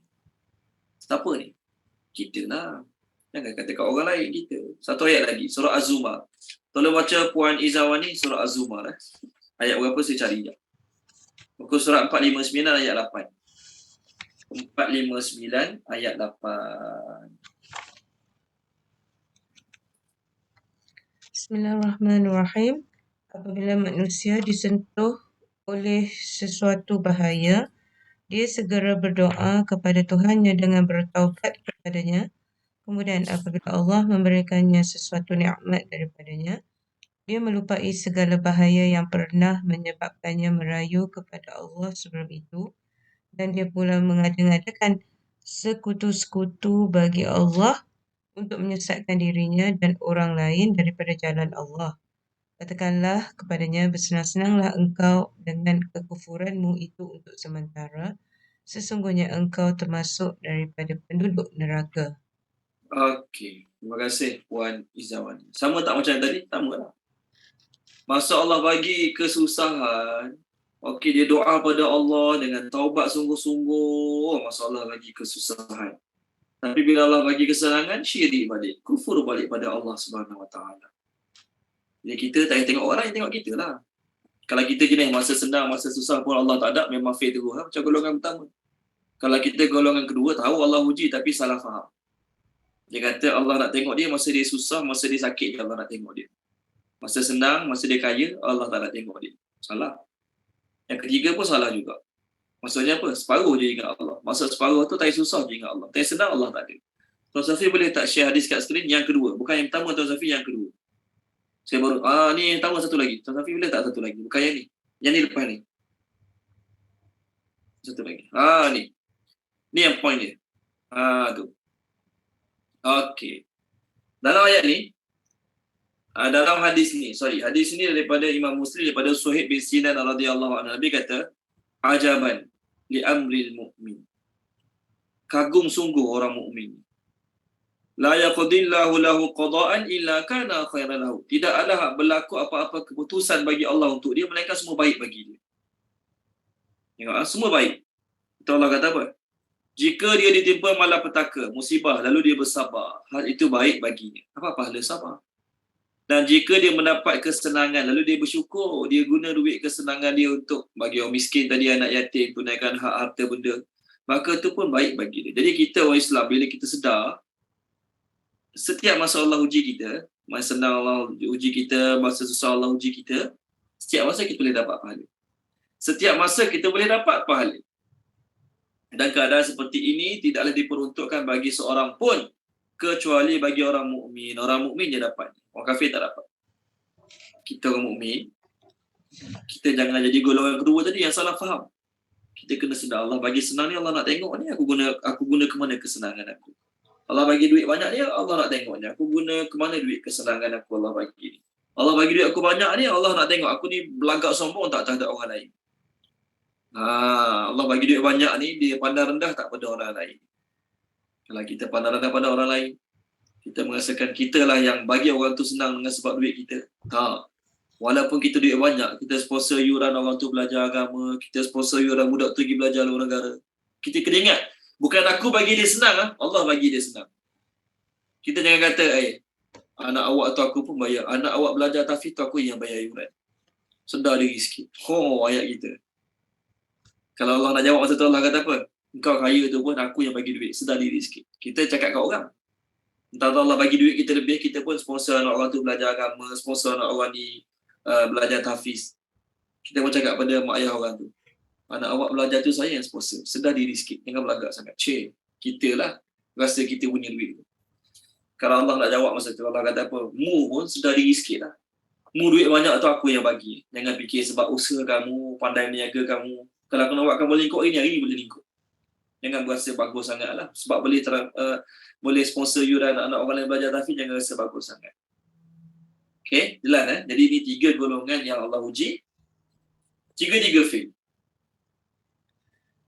Speaker 1: Siapa ni? Kita lah. Jangan kata kat orang lain, kita. Satu ayat lagi, surah Az-Zumar. Tolong baca Puan Izawani, surah Az-Zumar. Ayat berapa saya cari je. Muka surat 459 ayat 8. 459 ayat 8.
Speaker 3: Bismillahirrahmanirrahim. Apabila manusia disentuh oleh sesuatu bahaya, dia segera berdoa kepada Tuhannya dengan bertaubat kepadanya. Kemudian apabila Allah memberikannya sesuatu nikmat daripadanya, dia melupai segala bahaya yang pernah menyebabkannya merayu kepada Allah sebelum itu, dan dia pula mengada-ngadakan sekutu-sekutu bagi Allah untuk menyesatkan dirinya dan orang lain daripada jalan Allah. Katakanlah kepadanya, bersenang-senanglah engkau dengan kekufuranmu itu untuk sementara. Sesungguhnya engkau termasuk daripada penduduk neraka.
Speaker 1: Okey. Terima kasih Puan Izawani. Sama tak macam tadi? Sama lah. Masa Allah bagi kesusahan, okey, dia doa pada Allah dengan taubat sungguh-sungguh. Masa Allah bagi kesusahan. Tapi bila Allah bagi kesenangan, syirik balik. Kufur balik pada Allah Subhanahu Wa Taala. Jadi kita tak payah tengok orang, yang tengok kita lah. Kalau kita jenis masa senang, masa susah pun Allah tak ada, memang fail terus. Macam golongan pertama. Kalau kita golongan kedua, tahu Allah uji tapi salah faham. Dia kata Allah nak tengok dia masa dia susah, masa dia sakit, Allah nak tengok dia. Masa senang, masa dia kaya, Allah tak nak tengok dia. Salah. Yang ketiga pun salah juga. Maksudnya apa? Separuh je ingat Allah. Maksud separuh tu tak susah je ingat Allah. Tak senang Allah tak ada. Tuan Safi boleh tak share hadis kat skrin yang kedua? Bukan yang pertama Tuan Safi, yang kedua. Saya baru, ni yang pertama satu lagi. Tuan Safi boleh tak satu lagi? Bukan yang ni. Yang ni lepas ni. Satu lagi. Ni. Ni yang point dia. Tu. Okey. Dalam ayat ni, dalam hadis ni, hadis ni daripada Imam Muslim, daripada Suhaib bin Sinan radhiyallahu anhu. Nabi kata, ajaban li amril mu'min. Kagum sungguh orang mukmin. La yaqdillahu lahu qada'an illa kana khairan lahu. Tidaklah berlaku apa-apa keputusan bagi Allah untuk dia, melainkan semua baik bagi dia. Tengok, semua baik. Itu Allah kata apa? Jika dia ditimpa malapetaka, musibah, lalu dia bersabar, hal itu baik baginya. Apa pahala sabar? Dan jika dia mendapat kesenangan, lalu dia bersyukur, dia guna duit kesenangan dia untuk bagi orang miskin tadi, anak yatim, tunaikan hak harta benda, maka itu pun baik bagi dia. Jadi kita orang Islam, bila kita sedar, setiap masa Allah uji kita, masa senang Allah uji kita, masa susah Allah uji kita, setiap masa kita boleh dapat pahala. Setiap masa kita boleh dapat pahala. Dan keadaan seperti ini tidaklah diperuntukkan bagi seorang pun kecuali bagi orang mukmin. Orang mukmin je dapat. Orang kafir tak dapat. Kita orang mukmin, kita jangan jadi golongan kedua tadi yang salah faham. Kita kena sedar Allah bagi senang ni, Allah nak tengok ni, aku guna ke mana kesenangan aku. Allah bagi duit banyak ni, Allah nak tengok ni, aku guna ke mana duit kesenangan aku Allah bagi ni. Allah bagi duit aku banyak ni, Allah nak tengok aku ni belagak sombong tak terhadap orang lain. Allah bagi duit banyak ni, dia pandang rendah tak pada orang lain. Kalau kita pandang rendah pada orang lain, kita merasakan kita lah yang bagi orang tu senang dengan sebab duit kita. Walaupun kita duit banyak, kita sponsor yuran orang tu belajar agama, kita sponsor yuran budak tu pergi belajar luar negara. Kita kena ingat, bukan aku bagi dia senang, Allah bagi dia senang. Kita jangan kata, anak awak tu aku pun bayar, anak awak belajar tahfiz tu aku yang bayar yuran. Sedar diri sikit. Ayat kita. Kalau Allah nak jawab masa tu, Allah kata apa? Engkau kaya tu pun aku yang bagi duit. Sedar diri sikit. Kita cakap kat orang. Entah Allah bagi duit kita lebih, kita pun sponsor anak orang tu belajar agama, sponsor anak orang ni belajar tahfiz. Kita mau cakap pada mak ayah orang tu, anak awak belajar tu saya yang sponsor. Sedar diri sikit, jangan belagak sangat. Kita lah rasa kita punya duit tu. Kalau Allah nak jawab masa tu, Allah kata apa? Mu pun sedar diri sikit lah. Mu duit banyak tu aku yang bagi. Jangan fikir sebab usaha kamu, pandai meniaga kamu. Kalau aku nak buat kamu lingkup hari ni boleh lingkup. Jangan berasa bagus sangat lah. Sebab boleh sponsor you dan anak-anak orang lain belajar tahfiz, jangan rasa bagus sangat. Okay, jelas Jadi ini 3 golongan yang Allah uji. 3 fail.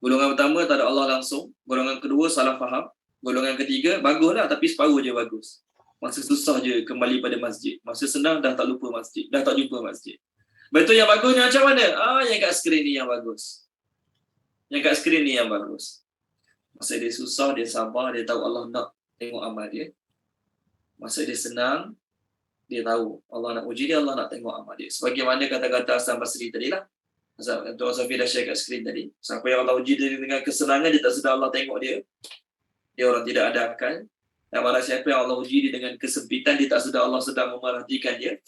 Speaker 1: Golongan pertama tak ada Allah langsung. Golongan kedua salah faham. Golongan ketiga baguslah tapi separuh je bagus. Masa susah je kembali pada masjid. Masa senang dah tak lupa masjid. Dah tak jumpa masjid. Betul yang bagusnya macam mana? Yang kat skrin ni yang bagus. Yang kat skrin ni yang bagus. Masa dia susah, dia sabar, dia tahu Allah nak tengok amal dia. Masa dia senang, dia tahu Allah nak uji dia, Allah nak tengok amal dia. Sebagaimana kata-kata Hasan Basri tadi lah. Tuan Safi dah share kat skrin tadi. Siapa yang Allah uji dia dengan kesenangan, dia tak sedar Allah tengok dia. Dia orang tidak ada akal. Dan mana siapa yang Allah uji dia dengan kesempitan, dia tak sedar Allah sedang memerhatikan dia,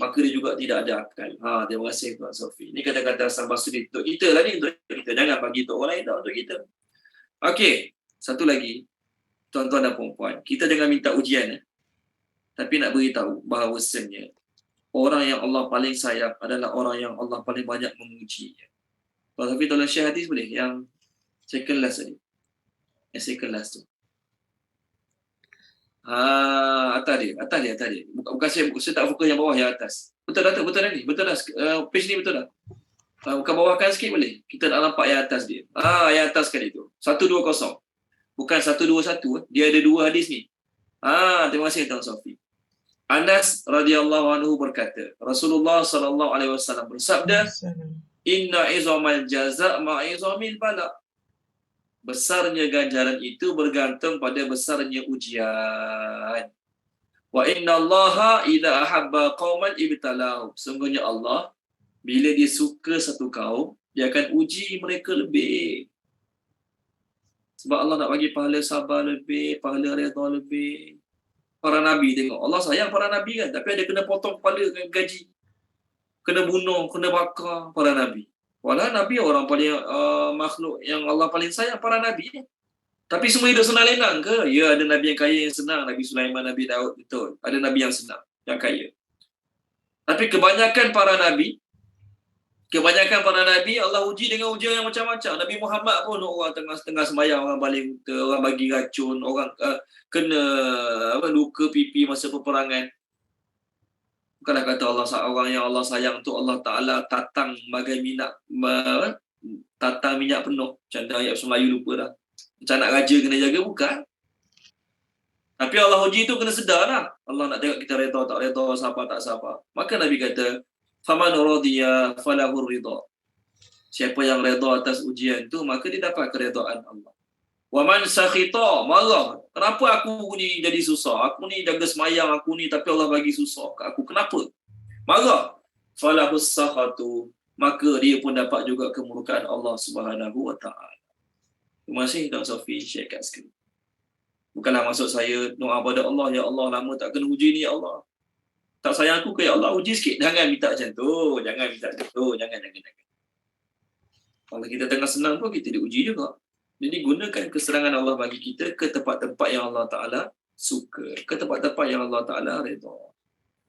Speaker 1: maka dia juga tidak ada akal. Terima kasih Tuan Safi. Ini kata-kata Hasan Basri untuk kita lah ni, untuk kita. Jangan bagi untuk orang lain, tak untuk kita. Okey, satu lagi, tuan-tuan dan puan-puan, kita jangan minta ujian, tapi nak beritahu bahawasanya orang yang Allah paling sayang adalah orang yang Allah paling banyak memuji. Tuan Safi tolong share hadis boleh? Yang second last tadi. Yang second last tu. Atas dia. Bukan saya tak fokus yang bawah, yang atas. Betul dah tu, betul dah ni. Betul dah. Page ni betul dah. Bukan bawahkan sikit boleh? Kita nak nampak yang atas dia. Yang atas kali tu. 120. Bukan 121. Dia ada 2 hadis ni. Terima kasih Tuan Safi. Anas radhiyallahu anhu berkata, Rasulullah sallallahu alaihi wasallam bersabda, "Inna izamal jaza' ma'izamil bala." Besarnya ganjaran itu bergantung pada besarnya ujian. Wa inna Allaha idza ahabba qauman ibtalahu. Sungguhnya Allah bila dia suka satu kaum, dia akan uji mereka lebih. Sebab Allah nak bagi pahala sabar lebih, pahala redha lebih. Para nabi tengok, Allah sayang para nabi kan, tapi ada kena potong kepala dengan gaji. Kena bunuh, kena bakar para nabi. Walau nabi orang paling makhluk yang Allah paling sayang, para nabi. Tapi semua hidup senang lenang ke? Ya, ada nabi yang kaya yang senang, Nabi Sulaiman, Nabi Daud, betul. Ada nabi yang senang, yang kaya. Tapi kebanyakan para nabi Allah uji dengan ujian yang macam-macam. Nabi Muhammad pun orang tengah sembahyang, orang baling unta, orang bagi racun, orang kena luka pipi masa peperangan. Bukanlah kata orang yang Allah sayang tu Allah Ta'ala tatang bagai tatang minyak penuh. Macam ayat Melayu lupa dah. Macam anak raja kena jaga, bukan. Tapi Allah uji tu kena sedar lah. Allah nak tengok kita redha tak redha, sabar tak sabar. Maka Nabi kata, faman radiya falahu ridha. Siapa yang redha atas ujian tu, maka dia dapat keredaan Allah. Wa man sakhita, marah. Kenapa aku ni jadi susah? Aku ni jaga semayang aku ni, tapi Allah bagi susah kat aku. Kenapa? Marah. Falahus sakhatu. Maka dia pun dapat juga kemurkaan Allah Subhanahu wa ta'ala. Terima kasih Tuan Safi share kat skrin. Bukanlah maksud saya doa pada Allah, ya Allah lama tak kena uji ni ya Allah. Tak sayang aku ke ya Allah, uji sikit. Jangan minta macam tu. Jangan. Kalau kita tengah senang pun kita diuji juga. Jadi gunakan kesenangan Allah bagi kita ke tempat-tempat yang Allah Ta'ala suka. Ke tempat-tempat yang Allah Ta'ala redha.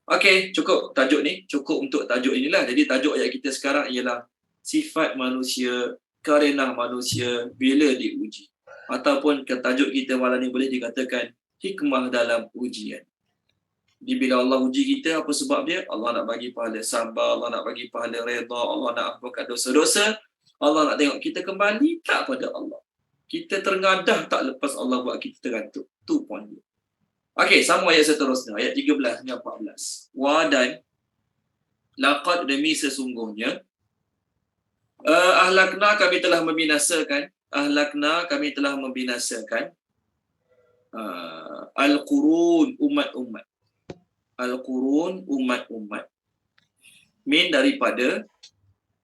Speaker 1: Okey, cukup tajuk ni. Cukup untuk tajuk inilah. Jadi tajuk ayat kita sekarang ialah sifat manusia, karenah manusia bila diuji. Ataupun tajuk kita malam ni boleh dikatakan hikmah dalam ujian. Jadi bila Allah uji kita, apa sebab dia? Allah nak bagi pahala sabar, Allah nak bagi pahala redha, Allah nak ampunkan dosa-dosa, Allah nak tengok kita kembali tak pada Allah. Kita terengadah tak lepas Allah buat kita tergantung. Tu point dia. Okey, sama ayat seterusnya. Ayat 13 hingga 14. Wa dan laqad demi sesungguhnya ahlakna kami telah membinasakan al-qurun umat-umat. Al-qurun umat-umat. Min daripada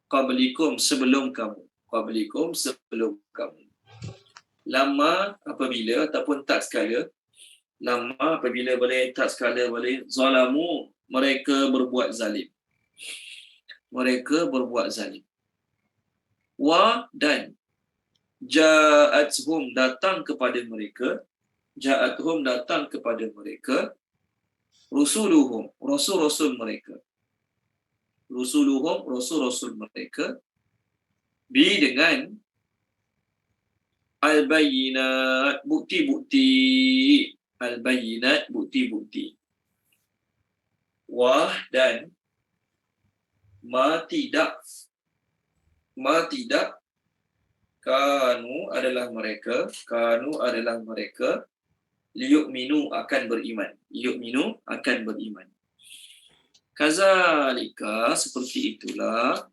Speaker 1: qablikum sebelum kamu. Qablikum sebelum kamu. Lama apabila ataupun tak sekala. Lama apabila boleh, tak sekala boleh. Zalamu, mereka berbuat zalim. mereka berbuat zalim. Wa dan ja'athum datang kepada mereka, ja'athum datang kepada mereka, rusuluhum rasul-rasul mereka, rusuluhum rasul-rasul mereka, bi dengan al-bayyinat bukti-bukti, al-bayyinat bukti-bukti, wah dan ma tidak kanu adalah mereka liyu'minu akan beriman, liyu'minu akan beriman. Kazalika seperti itulah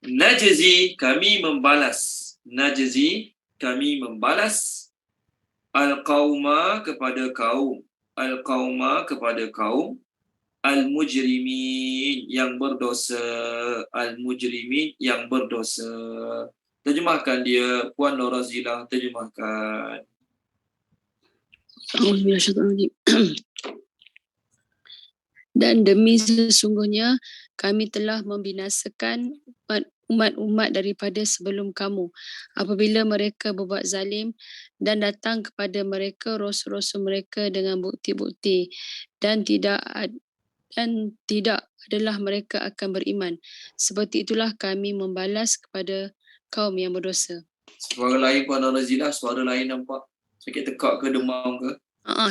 Speaker 1: najzi kami membalas, najzi kami membalas al-qauma kepada kaum, al-qauma kepada kaum, al-mujrimin yang berdosa, al-mujrimin yang berdosa. Terjemahkan dia, Puan Norazilah, terjemahkan.
Speaker 6: Auzubillahiminasyaitonirrajim. Dan demi sesungguhnya kami telah membinasakan umat-umat daripada sebelum kamu apabila mereka berbuat zalim dan datang kepada mereka rasul-rasul mereka dengan bukti-bukti dan tidak adalah mereka akan beriman. Seperti itulah kami membalas kepada kaum yang berdosa.
Speaker 1: Suara lain Puan Norazilah, suara lain nampak. Sakit tekak ke demam ke?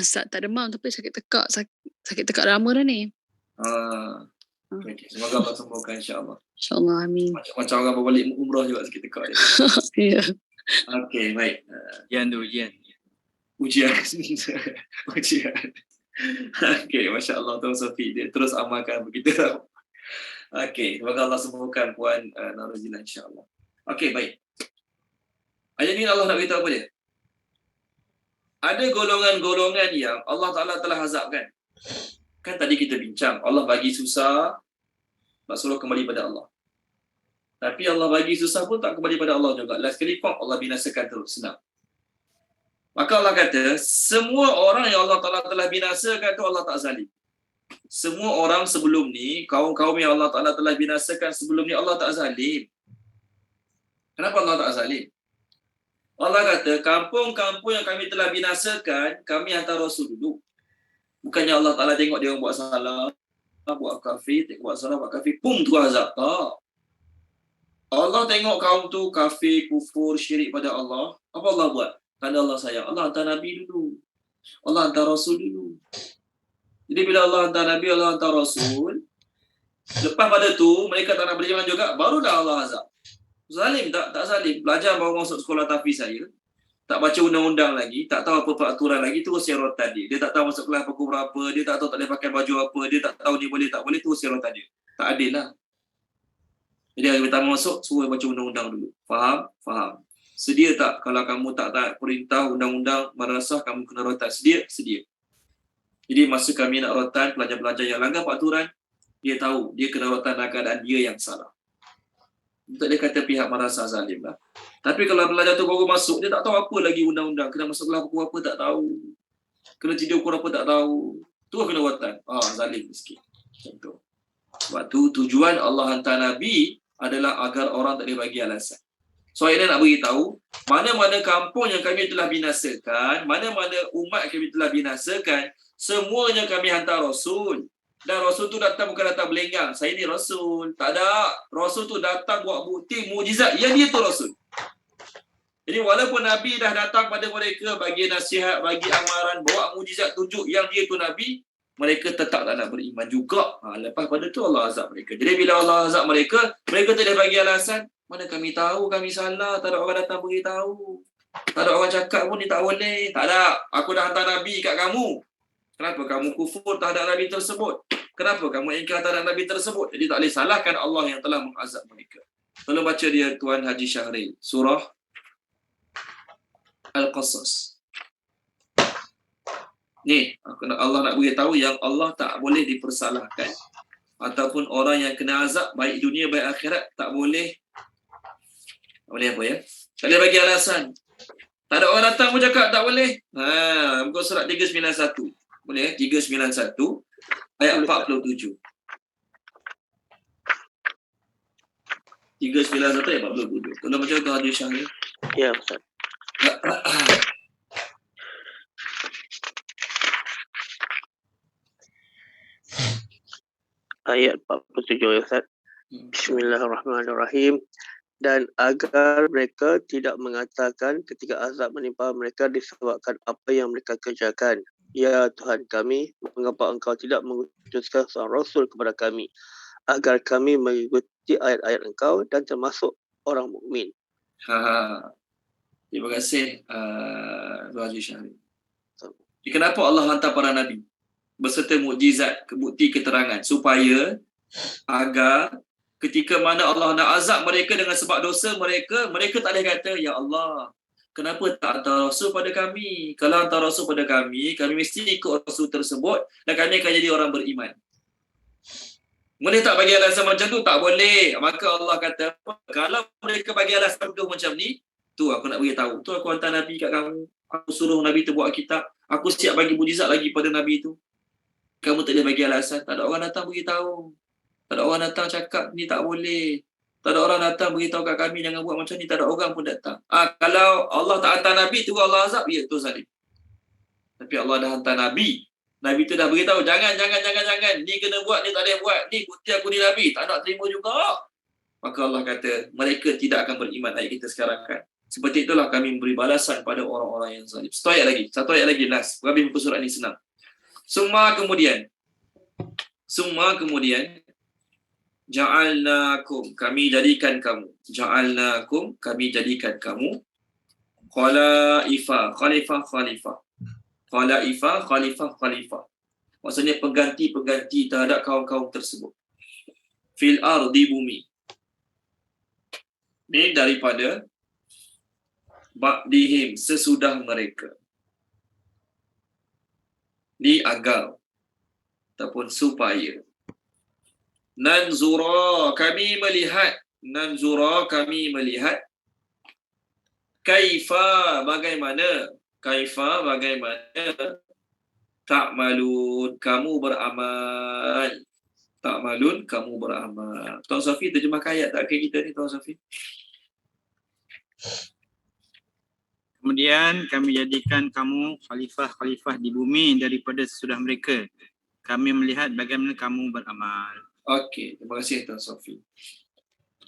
Speaker 6: Tak demam tapi sakit tekak lama dah ni.
Speaker 1: Okay. Semoga Allah sembuhkan insya-Allah.
Speaker 6: InsyaAllah, amin.
Speaker 1: Macam orang berbalik umrah juga sakit tekak dia.
Speaker 6: Ya.
Speaker 1: Okey, baik.
Speaker 4: Ujian.
Speaker 1: Okey, masya-Allah Tuan Sofi dia terus amalkan begitu tau. Okey, semoga Allah sembuhkan Puan Norazilah insya-Allah. Okey, baik. Ayat ni Allah nak beritahu apa dia? Ada golongan-golongan yang Allah Ta'ala telah azabkan. Kan tadi kita bincang, Allah bagi susah, nak suruh kembali pada Allah. Tapi Allah bagi susah pun tak kembali pada Allah juga. Last kali pun Allah binasakan terus, senang. Maka Allah kata, semua orang yang Allah Ta'ala telah binasakan tu Allah tak zalim. Semua orang sebelum ni, kaum-kaum yang Allah Ta'ala telah binasakan sebelum ni, Allah tak zalim. Kenapa Allah tak zalim? Allah kata, kampung-kampung yang kami telah binasakan, kami hantar Rasul dulu. Bukannya Allah Ta'ala tengok dia orang buat salah, buat kafir, buat salah, buat kafir, pum tu azab. Tak. Allah tengok kaum tu kafir, kufur, syirik pada Allah. Apa Allah buat? Kerana Allah sayang. Allah hantar Nabi dulu. Allah hantar Rasul dulu. Jadi bila Allah hantar Nabi, Allah hantar Rasul, lepas pada tu, mereka tak nak beriman juga, barulah Allah azab. Zalim tak zalim. Belajar baru masuk sekolah tahfiz saya. Tak baca undang-undang lagi, tak tahu apa peraturan lagi, terus yang rotan dia. Dia tak tahu masuk kelas pukul berapa, dia tak tahu tak boleh pakai baju apa, dia tak tahu ni boleh tak boleh, terus yang rotan dia. Tak adil lah. Jadi hari pertama masuk, suruh baca undang-undang dulu. Faham? Faham. Sedia tak kalau kamu tak taat perintah undang-undang madrasah, kamu kena rotan? Sedia? Sedia. Jadi masa kami nak rotan, pelajar-pelajar yang langgar peraturan, dia tahu, dia kena rotan dalam keadaan dia yang salah. Tak dia kata pihak madrasah zalim lah. Tapi kalau pelajar tu baru masuk, dia tak tahu apa lagi undang-undang. Kena masuk kelas pukul apa tak tahu. Kena tidur pukul apa tak tahu. Tu kena watan. Zalim sikit. Macam tu. Sebab tu tujuan Allah hantar Nabi adalah agar orang tak boleh bagi alasan. So ayat nak beritahu, mana-mana kampung yang kami telah binasakan, mana-mana umat kami telah binasakan, semuanya kami hantar Rasul. Dan Rasul tu datang bukan datang belenggang. Saya ni Rasul. Tak ada. Rasul tu datang buat bukti, mujizat. Yang dia tu Rasul. Jadi walaupun Nabi dah datang pada mereka, bagi nasihat, bagi amaran, bawa mujizat, tunjuk yang dia tu Nabi, mereka tetap tak nak beriman juga. Lepas pada tu Allah azab mereka. Jadi bila Allah azab mereka, mereka tak boleh bagi alasan. Mana kami tahu kami salah. Tak ada orang datang beritahu. Tak ada orang cakap pun ni tak boleh. Tak ada. Aku dah hantar Nabi kat kamu. Kenapa kamu kufur terhadap Nabi tersebut? Kenapa kamu ingkar terhadap Nabi tersebut? Jadi tak boleh salahkan Allah yang telah mengazab mereka. Tolong baca dia Tuan Haji Syahril. Surah Al-Qasas. Ni, Allah nak beritahu yang Allah tak boleh dipersalahkan. Ataupun orang yang kena azab, baik dunia, baik akhirat, tak boleh apa ya? Tak boleh bagi alasan. Tak ada orang datang pun cakap tak boleh. Muka surat 391. Boleh 391 ayat 47. 391 ayat 47. Kalau macam tu hadis Syahri.
Speaker 7: Ya, Ustaz. Ayat 47 ya Ustaz. Bismillahirrahmanirrahim. Dan agar mereka tidak mengatakan ketika azab menimpa mereka disebabkan apa yang mereka kerjakan. Ya Tuhan kami, mengapa Engkau tidak mengutuskan seorang Rasul kepada kami agar kami mengikuti ayat-ayat Engkau dan termasuk orang mukmin.
Speaker 1: Terima kasih Tuan Haji Syahri. Kenapa Allah hantar para Nabi beserta mukjizat, bukti keterangan supaya agar ketika mana Allah nak azab mereka dengan sebab dosa mereka, mereka tak boleh kata, Ya Allah, kenapa tak hantar Rasul pada kami? Kalau hantar Rasul pada kami mesti ikut Rasul tersebut dan kami akan jadi orang beriman. Mereka tak bagi alasan macam tu, tak boleh. Maka Allah kata, kalau mereka bagi alasan tu macam ni, tu aku nak beritahu. Tu aku hantar Nabi kat kamu. Aku suruh Nabi tu buat kitab. Aku siap bagi mukjizat lagi pada Nabi tu. Kamu tak boleh bagi alasan. Tak ada orang datang beritahu. Tak ada orang datang cakap ni tak boleh. Tak ada orang datang beritahu kat kami jangan buat macam ni. Tak ada orang pun datang. Kalau Allah tak hantar Nabi tu Allah azab, ya tu zalim. Tapi Allah dah hantar Nabi. Nabi tu dah beritahu jangan. Ni kena buat, ni tak boleh buat. Ni bukti aku ni Nabi. Tak nak terima juga. Maka Allah kata mereka tidak akan beriman. Ayat kita sekarang kan. Seperti itulah kami memberi balasan pada orang-orang yang zalim. Satu ayat lagi last. Habis muka surat ni senang. Summa kemudian ja'alnakum, kami jadikan kamu. Ja'alnakum, kami jadikan kamu. Khalifah. Maksudnya pengganti-pengganti terhadap kaum-kaum tersebut. Fil ardi, bumi. Ini daripada ba'dihim, sesudah mereka. Ni agar ataupun supaya. Nanzura, kami melihat. Kaifa, bagaimana ta'malun, kamu beramal. Tuan Safi terjemahkan ayat tak ke kita ni, Tuan Safi?
Speaker 4: Kemudian kami jadikan kamu khalifah di bumi daripada sesudah mereka. Kami melihat bagaimana kamu beramal.
Speaker 1: Okey, terima kasih Tuan Safi.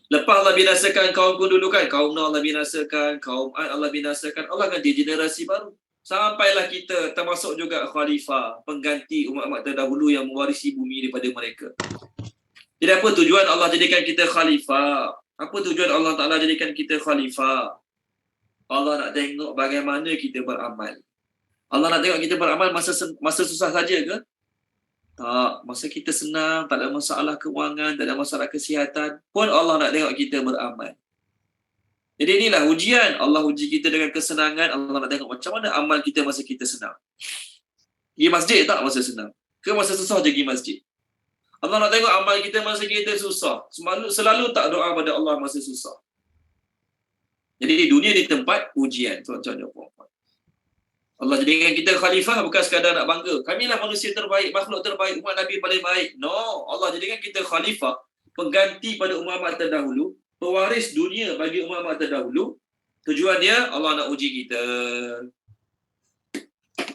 Speaker 1: Lepas Allah binasakan kaumku dulu kan, kaum Nuh Allah binasakan, kaum Ad Allah binasakan, Allah ganti generasi baru. Sampailah kita termasuk juga khalifah, pengganti umat-umat terdahulu yang mewarisi bumi daripada mereka. Jadi apa tujuan Allah jadikan kita khalifah? Apa tujuan Allah Ta'ala jadikan kita khalifah? Allah nak tengok bagaimana kita beramal. Allah nak tengok kita beramal masa susah saja ke? Tak. Masa kita senang, tak ada masalah keuangan, tak ada masalah kesihatan, pun Allah nak tengok kita beramal. Jadi inilah ujian. Allah uji kita dengan kesenangan. Allah nak tengok macam mana amal kita masa kita senang. Pergi masjid tak masa senang? Ke masa susah je pergi masjid? Allah nak tengok amal kita masa kita susah. Selalu tak doa pada Allah masa susah. Jadi dunia ni tempat ujian, tuan-tuan dan puan-puan. Allah jadikan kita khalifah bukan sekadar nak bangga. Kamilah manusia terbaik, makhluk terbaik, umat Nabi paling baik. No, Allah jadikan kita khalifah, pengganti pada umat-umat terdahulu, pewaris dunia bagi umat-umat terdahulu. Tujuan dia, Allah nak uji kita.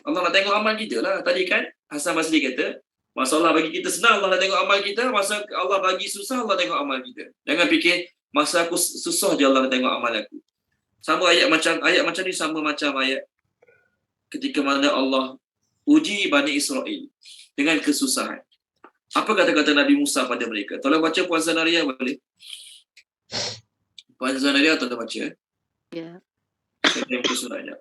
Speaker 1: Allah nak tengok amal kita lah. Tadi kan Hasan Basri kata, masa Allah bagi kita senang, Allah nak tengok amal kita. Masa Allah bagi susah, Allah tengok amal kita. Jangan fikir, masa aku susah je Allah nak tengok amal aku. Sama ayat macam ni sama macam ayat ketika mana Allah uji Bani Israel dengan kesusahan. Apa kata-kata Nabi Musa pada mereka? Tolong baca Puan Zanaria boleh? Puan Zanaria tolong baca.
Speaker 8: Ya.
Speaker 1: Saya tengok suratnya.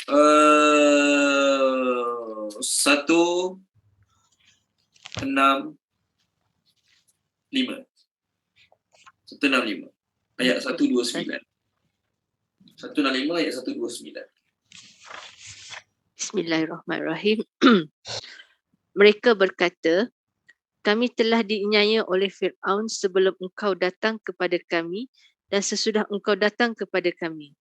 Speaker 1: 165. Ayat 129. 165 ayat 129.
Speaker 8: Bismillahirrahmanirrahim. Mereka berkata, kami telah dianiaya oleh Fir'aun sebelum engkau datang kepada kami dan sesudah engkau datang kepada kami.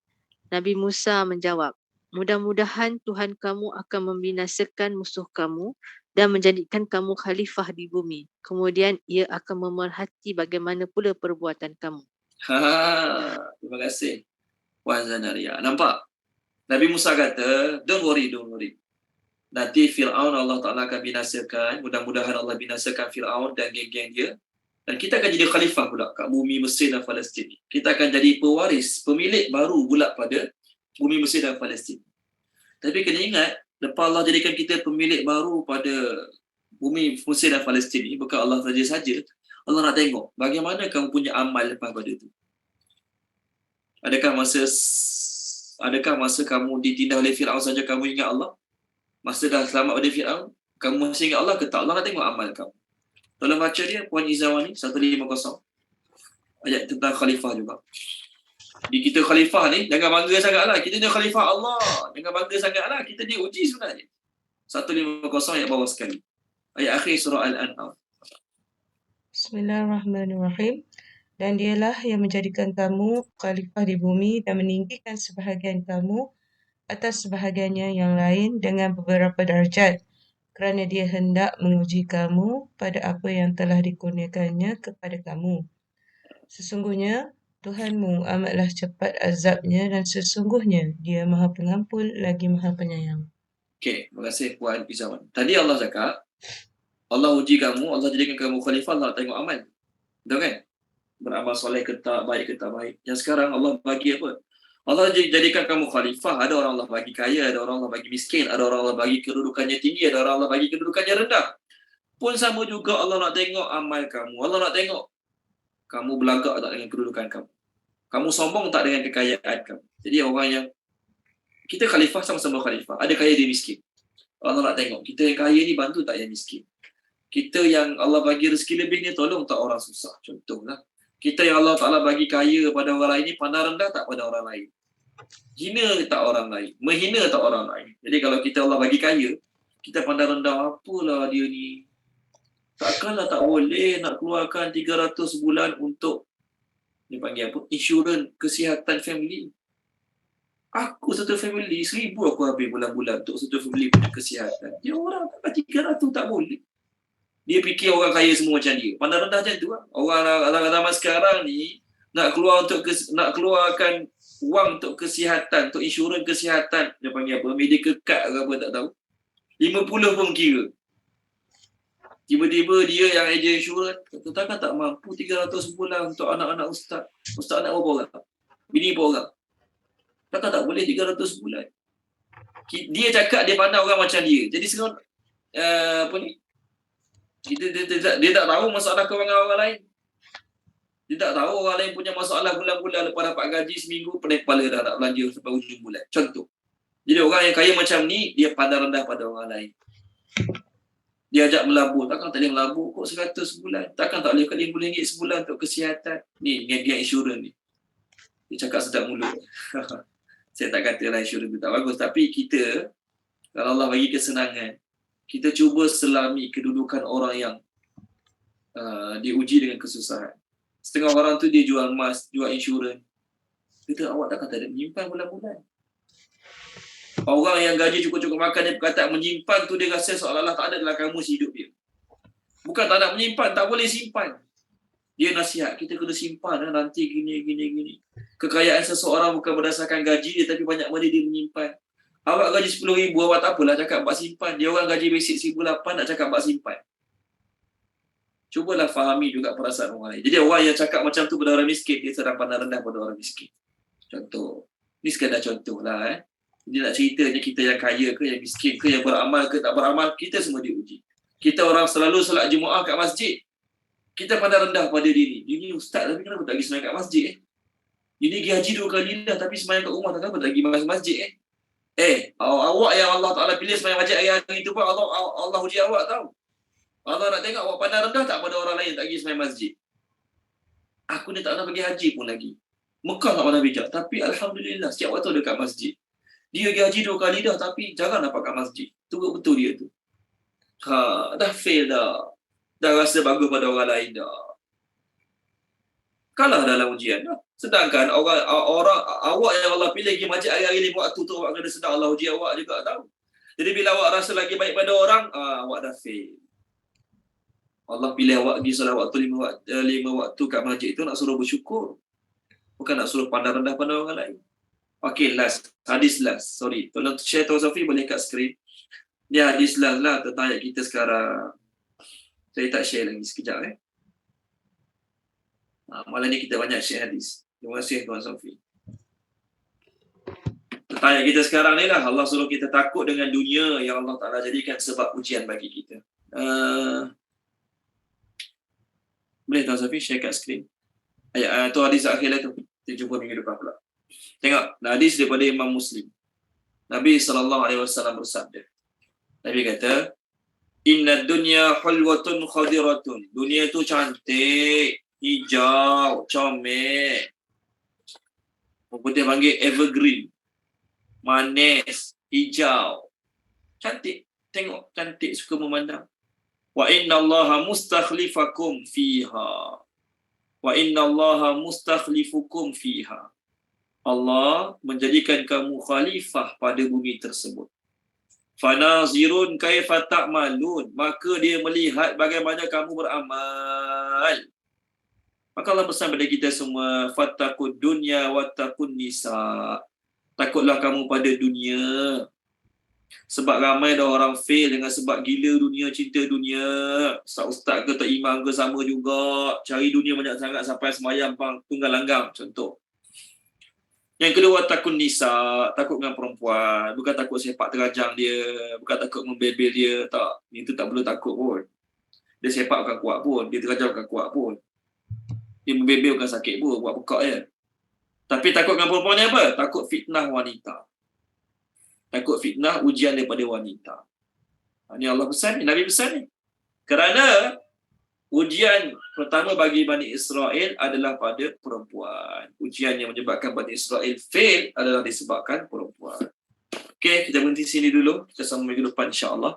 Speaker 8: Nabi Musa menjawab, mudah-mudahan Tuhan kamu akan membinasakan musuh kamu dan menjadikan kamu khalifah di bumi. Kemudian ia akan memerhati bagaimana pula perbuatan kamu.
Speaker 1: Terima kasih Puan Zanaria. Nampak? Nabi Musa kata, don't worry. Nanti Fir'aun Allah Ta'ala akan binasakan. Mudah-mudahan Allah binasakan Fir'aun dan geng-geng dia. Dan kita akan jadi khalifah pula kat bumi Mesir dan Palestin. Kita akan jadi pewaris, pemilik baru pula pada bumi Mesir dan Palestin. Tapi kena ingat, lepas Allah jadikan kita pemilik baru pada bumi Mesir dan Palestin ni, bukan Allah saja. Allah nak tengok bagaimana kamu punya amal lepas pada itu. Adakah masa kamu ditindas oleh Fir'aun saja kamu ingat Allah? Masa dah selamat pada Fir'aun, kamu masih ingat Allah ke tak? Allah nak tengok amal kamu. Tolong baca dia, Puan Izawani, 150. Ayat tentang khalifah juga. Di kita khalifah ni, jangan bangga sangatlah. Kita ni khalifah Allah. Jangan bangga sangatlah. Kita ni uji sebenarnya. 150 ayat bawah sekali. Ayat akhir surah Al-An'am.
Speaker 3: Bismillahirrahmanirrahim. Dan dialah yang menjadikan kamu khalifah di bumi dan meninggikan sebahagian kamu atas sebahagiannya yang lain dengan beberapa darjat, kerana dia hendak menguji kamu pada apa yang telah dikurniakannya kepada kamu. Sesungguhnya Tuhanmu amatlah cepat azabnya dan sesungguhnya dia Maha Pengampun lagi Maha Penyayang.
Speaker 1: Okey, terima kasih Puan Izawan. Tadi Allah cakap, Allah uji kamu, Allah jadikan kamu khalifah, Allah tengok amal. Betul kan? Beramal soleh ke tak, baik ke tak baik. Yang sekarang Allah bagi apa? Allah jadikan kamu khalifah. Ada orang Allah bagi kaya, ada orang Allah bagi miskin, ada orang Allah bagi kedudukannya tinggi, ada orang Allah bagi kedudukannya rendah. Pun sama juga Allah nak tengok amal kamu. Allah nak tengok kamu belagak tak dengan kedudukan kamu. Kamu sombong tak dengan kekayaan kamu. Jadi orang yang kita khalifah, sama-sama khalifah. Ada kaya, dia miskin. Allah nak tengok kita yang kaya ni bantu tak yang miskin. Kita yang Allah bagi rezeki lebih ni tolong tak orang susah. Contohlah. Kita yang Allah Ta'ala bagi kaya pada orang lain ni pandang rendah tak pada orang lain. Hina tak orang lain. Menghina tak orang lain. Jadi kalau kita Allah bagi kaya, kita pandang rendah, apalah dia ni. Takkanlah tak boleh nak keluarkan 300 bulan untuk, dia panggil apa? Insurans kesihatan family. Aku satu family, 1,000 aku habis bulan-bulan untuk satu family punya kesihatan. Dia orang takkan 300 tak boleh. Dia fikir orang kaya semua macam dia. Pandang rendah macam tu lah. Orang zaman sekarang ni nak keluarkan wang untuk kesihatan, untuk insurans kesihatan, dia panggil apa? Medical card ke apa tak tahu. 50 pun kira. Tiba-tiba dia yang ejen insurans kata takkan tak mampu 300 bulan untuk anak-anak ustaz. Ustaz anak berapa orang? Bini berapa orang? Takkan tak boleh 300 bulan. Dia cakap dia pandang orang macam dia. Jadi sekarang apa ni? Dia tak tahu masalah kewangan orang lain. Dia tak tahu orang lain punya masalah bulan-bulan lepas dapat gaji seminggu, pening kepala dah nak belanja sampai hujung bulan. Contoh. Jadi orang yang kaya macam ni, dia pandang rendah pada orang lain. Dia ajak melabur. Takkan tak boleh melabur kok 100 sebulan. Takkan tak boleh kat RM5 sebulan untuk kesihatan. Ni, dia insurans ni. Dia cakap sedap mulut. Saya tak katalah insurans tu tak bagus. Tapi kita, kalau Allah bagi kesenangan, kita cuba selami kedudukan orang yang diuji dengan kesusahan. Setengah orang tu dia jual emas, jual insurans. Kita awak takkan tak ada menyimpan bulan-bulan. Orang yang gaji cukup-cukup makan, dia perkataan menyimpan tu dia rasa seolah-olah tak ada dalam kamus hidup dia. Bukan tak nak menyimpan, tak boleh simpan. Dia nasihat, kita kena simpan nanti gini. Kekayaan seseorang bukan berdasarkan gaji dia, tapi banyak mana dia menyimpan. Awak gaji 10,000, awak tak apalah cakap bak simpan. Dia orang gaji basic 1,800 nak cakap bak simpan. Cubalah fahami juga perasaan orang lain. Jadi orang yang cakap macam tu pada orang miskin, dia sedang pandang rendah pada orang miskin. Contoh. Ni sekadar contoh lah. Dia nak ceritanya kita yang kaya ke, yang miskin ke, yang beramal ke, tak beramal, kita semua diuji. Kita orang selalu solat Jumaat kat masjid. Kita pandang rendah pada diri. Ini ustaz tapi kenapa tak pergi sembahyang kat masjid Ini pergi haji 2 kali dah tapi sembahyang kat rumah, kenapa tak pergi masjid awak yang Allah Ta'ala pilih sembahyang masjid hari-hari itu pun Allah uji awak tahu. Allah nak tengok awak pandang rendah tak pada orang lain tak pergi sembahyang masjid. Aku ni tak pernah pergi haji pun lagi. Mekah tak pernah bijak. Tapi Alhamdulillah setiap waktu dekat masjid. Dia pergi haji 2 kali dah tapi jarang dapat kat masjid. Tu betul dia tu. Dah fail dah. Dah rasa bagus pada orang lain dah. Kalah dalam ujian dah. Sedangkan awak yang Allah pilih pergi masjid hari-hari 5 waktu tu, awak kena sedar Allah uji awak juga tahu. Jadi bila awak rasa lagi baik pada orang, awak dah fail. Allah pilih awak pergi solat waktu 5 waktu kat masjid tu nak suruh bersyukur. Bukan nak suruh pandang rendah pada orang lain. Okey, last. Hadis last. Sorry. Tolong share Tuan Sofi boleh kat skrin. Dia hadis last lah tentang ayat kita sekarang. Saya tak share lagi sekejap malam ni kita banyak share hadis. Terima kasih Tuan Sofi. Tentang ayat kita sekarang ni lah, Allah suruh kita takut dengan dunia yang Allah Ta'ala jadikan sebab ujian bagi kita. Boleh Tuan Sofi share kat skrin. Ayat tu hadis akhir lah tu. Kita jumpa minggu depan pula. Tengok, hadis daripada Imam Muslim. Nabi SAW bersabda. Nabi kata, Inna dunya hulwatun khadiratun. Dunia tu cantik, hijau, comel. Kita panggil evergreen. Manis, hijau. Cantik. Tengok, cantik, suka memandang. Wa inna allaha mustakhlifakum fiha. Wa inna allaha mustakhlifukum fiha. Allah menjadikan kamu khalifah pada bumi tersebut. Fanazirun kaifa ta'malun. Maka dia melihat bagaimana kamu beramal. Maka Allah pesan pada kita semua, fattaqud dunya wattaqun nisa. Takutlah kamu pada dunia. Sebab ramai dah orang fail dengan sebab gila dunia, cinta dunia. Ustaz ke tak imam ke sama juga. Cari dunia banyak sangat sampai semayang tunggal langgang contoh. Yang kedua, takut nisa, takut dengan perempuan. Bukan takut sepak terajang dia, bukan takut membebel dia, tak. Itu tak perlu takut pun. Dia sepak bukan kuat pun, dia terajang bukan kuat pun. Dia membebel bukan sakit pun, buat pekak je. Tapi takut dengan perempuan ni apa? Takut fitnah wanita. Takut fitnah ujian daripada wanita. Ini Allah pesan ni, Nabi pesan ni. Kerana ujian pertama bagi Bani Israel adalah pada perempuan. Ujian yang menyebabkan Bani Israel fail adalah disebabkan perempuan. Okey, kita berhenti sini dulu. Kita sambung minggu depan insya-Allah.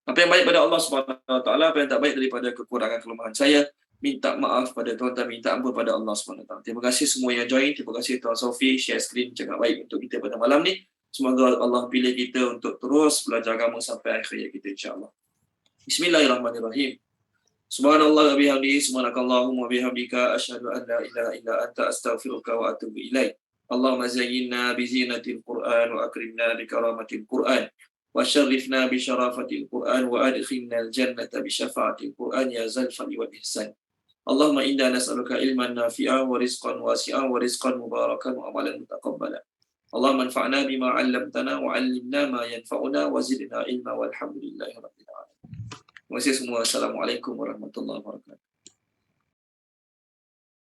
Speaker 1: Apa yang baik pada Allah Subhanahu Wa Taala, apa yang tak baik daripada kekurangan kelemahan saya, minta maaf pada tuan-tuan, minta ampun pada Allah Subhanahu Wa Taala. Terima kasih semua yang join. Terima kasih Tuan Sofi share screen cakap baik untuk kita pada malam ni. Semoga Allah pilih kita untuk terus belajar agama sampai akhir hayat kita insya-Allah. Bismillahirrahmanirrahim. Subhanallah wa bihamdihi, subhanakallahumma wa bihamdika, asyhadu an la ilaha illa anta, astaghfiruka wa atubu ilaik. Allahumma zayyinna bi zinatil Qur'an wa akrimna bi karamatil Qur'an wa syarrifna bi syarafatil Qur'an wa adkhilna al-jannata bi syafaatil Qur'an ya zal fadli wal ihsan. Allahumma inna nas'aluka ilman nafi'an wa rizqan wasi'an wa rizqan mubarakan wa amalan mutaqabbalan. Allahumma anfa'na bima 'allamtana wa 'allimna ma yanfa'una wa zidna ilma walhamdulillahi rabbil alamin. Terima kasih semua. Assalamualaikum warahmatullahi wabarakatuh.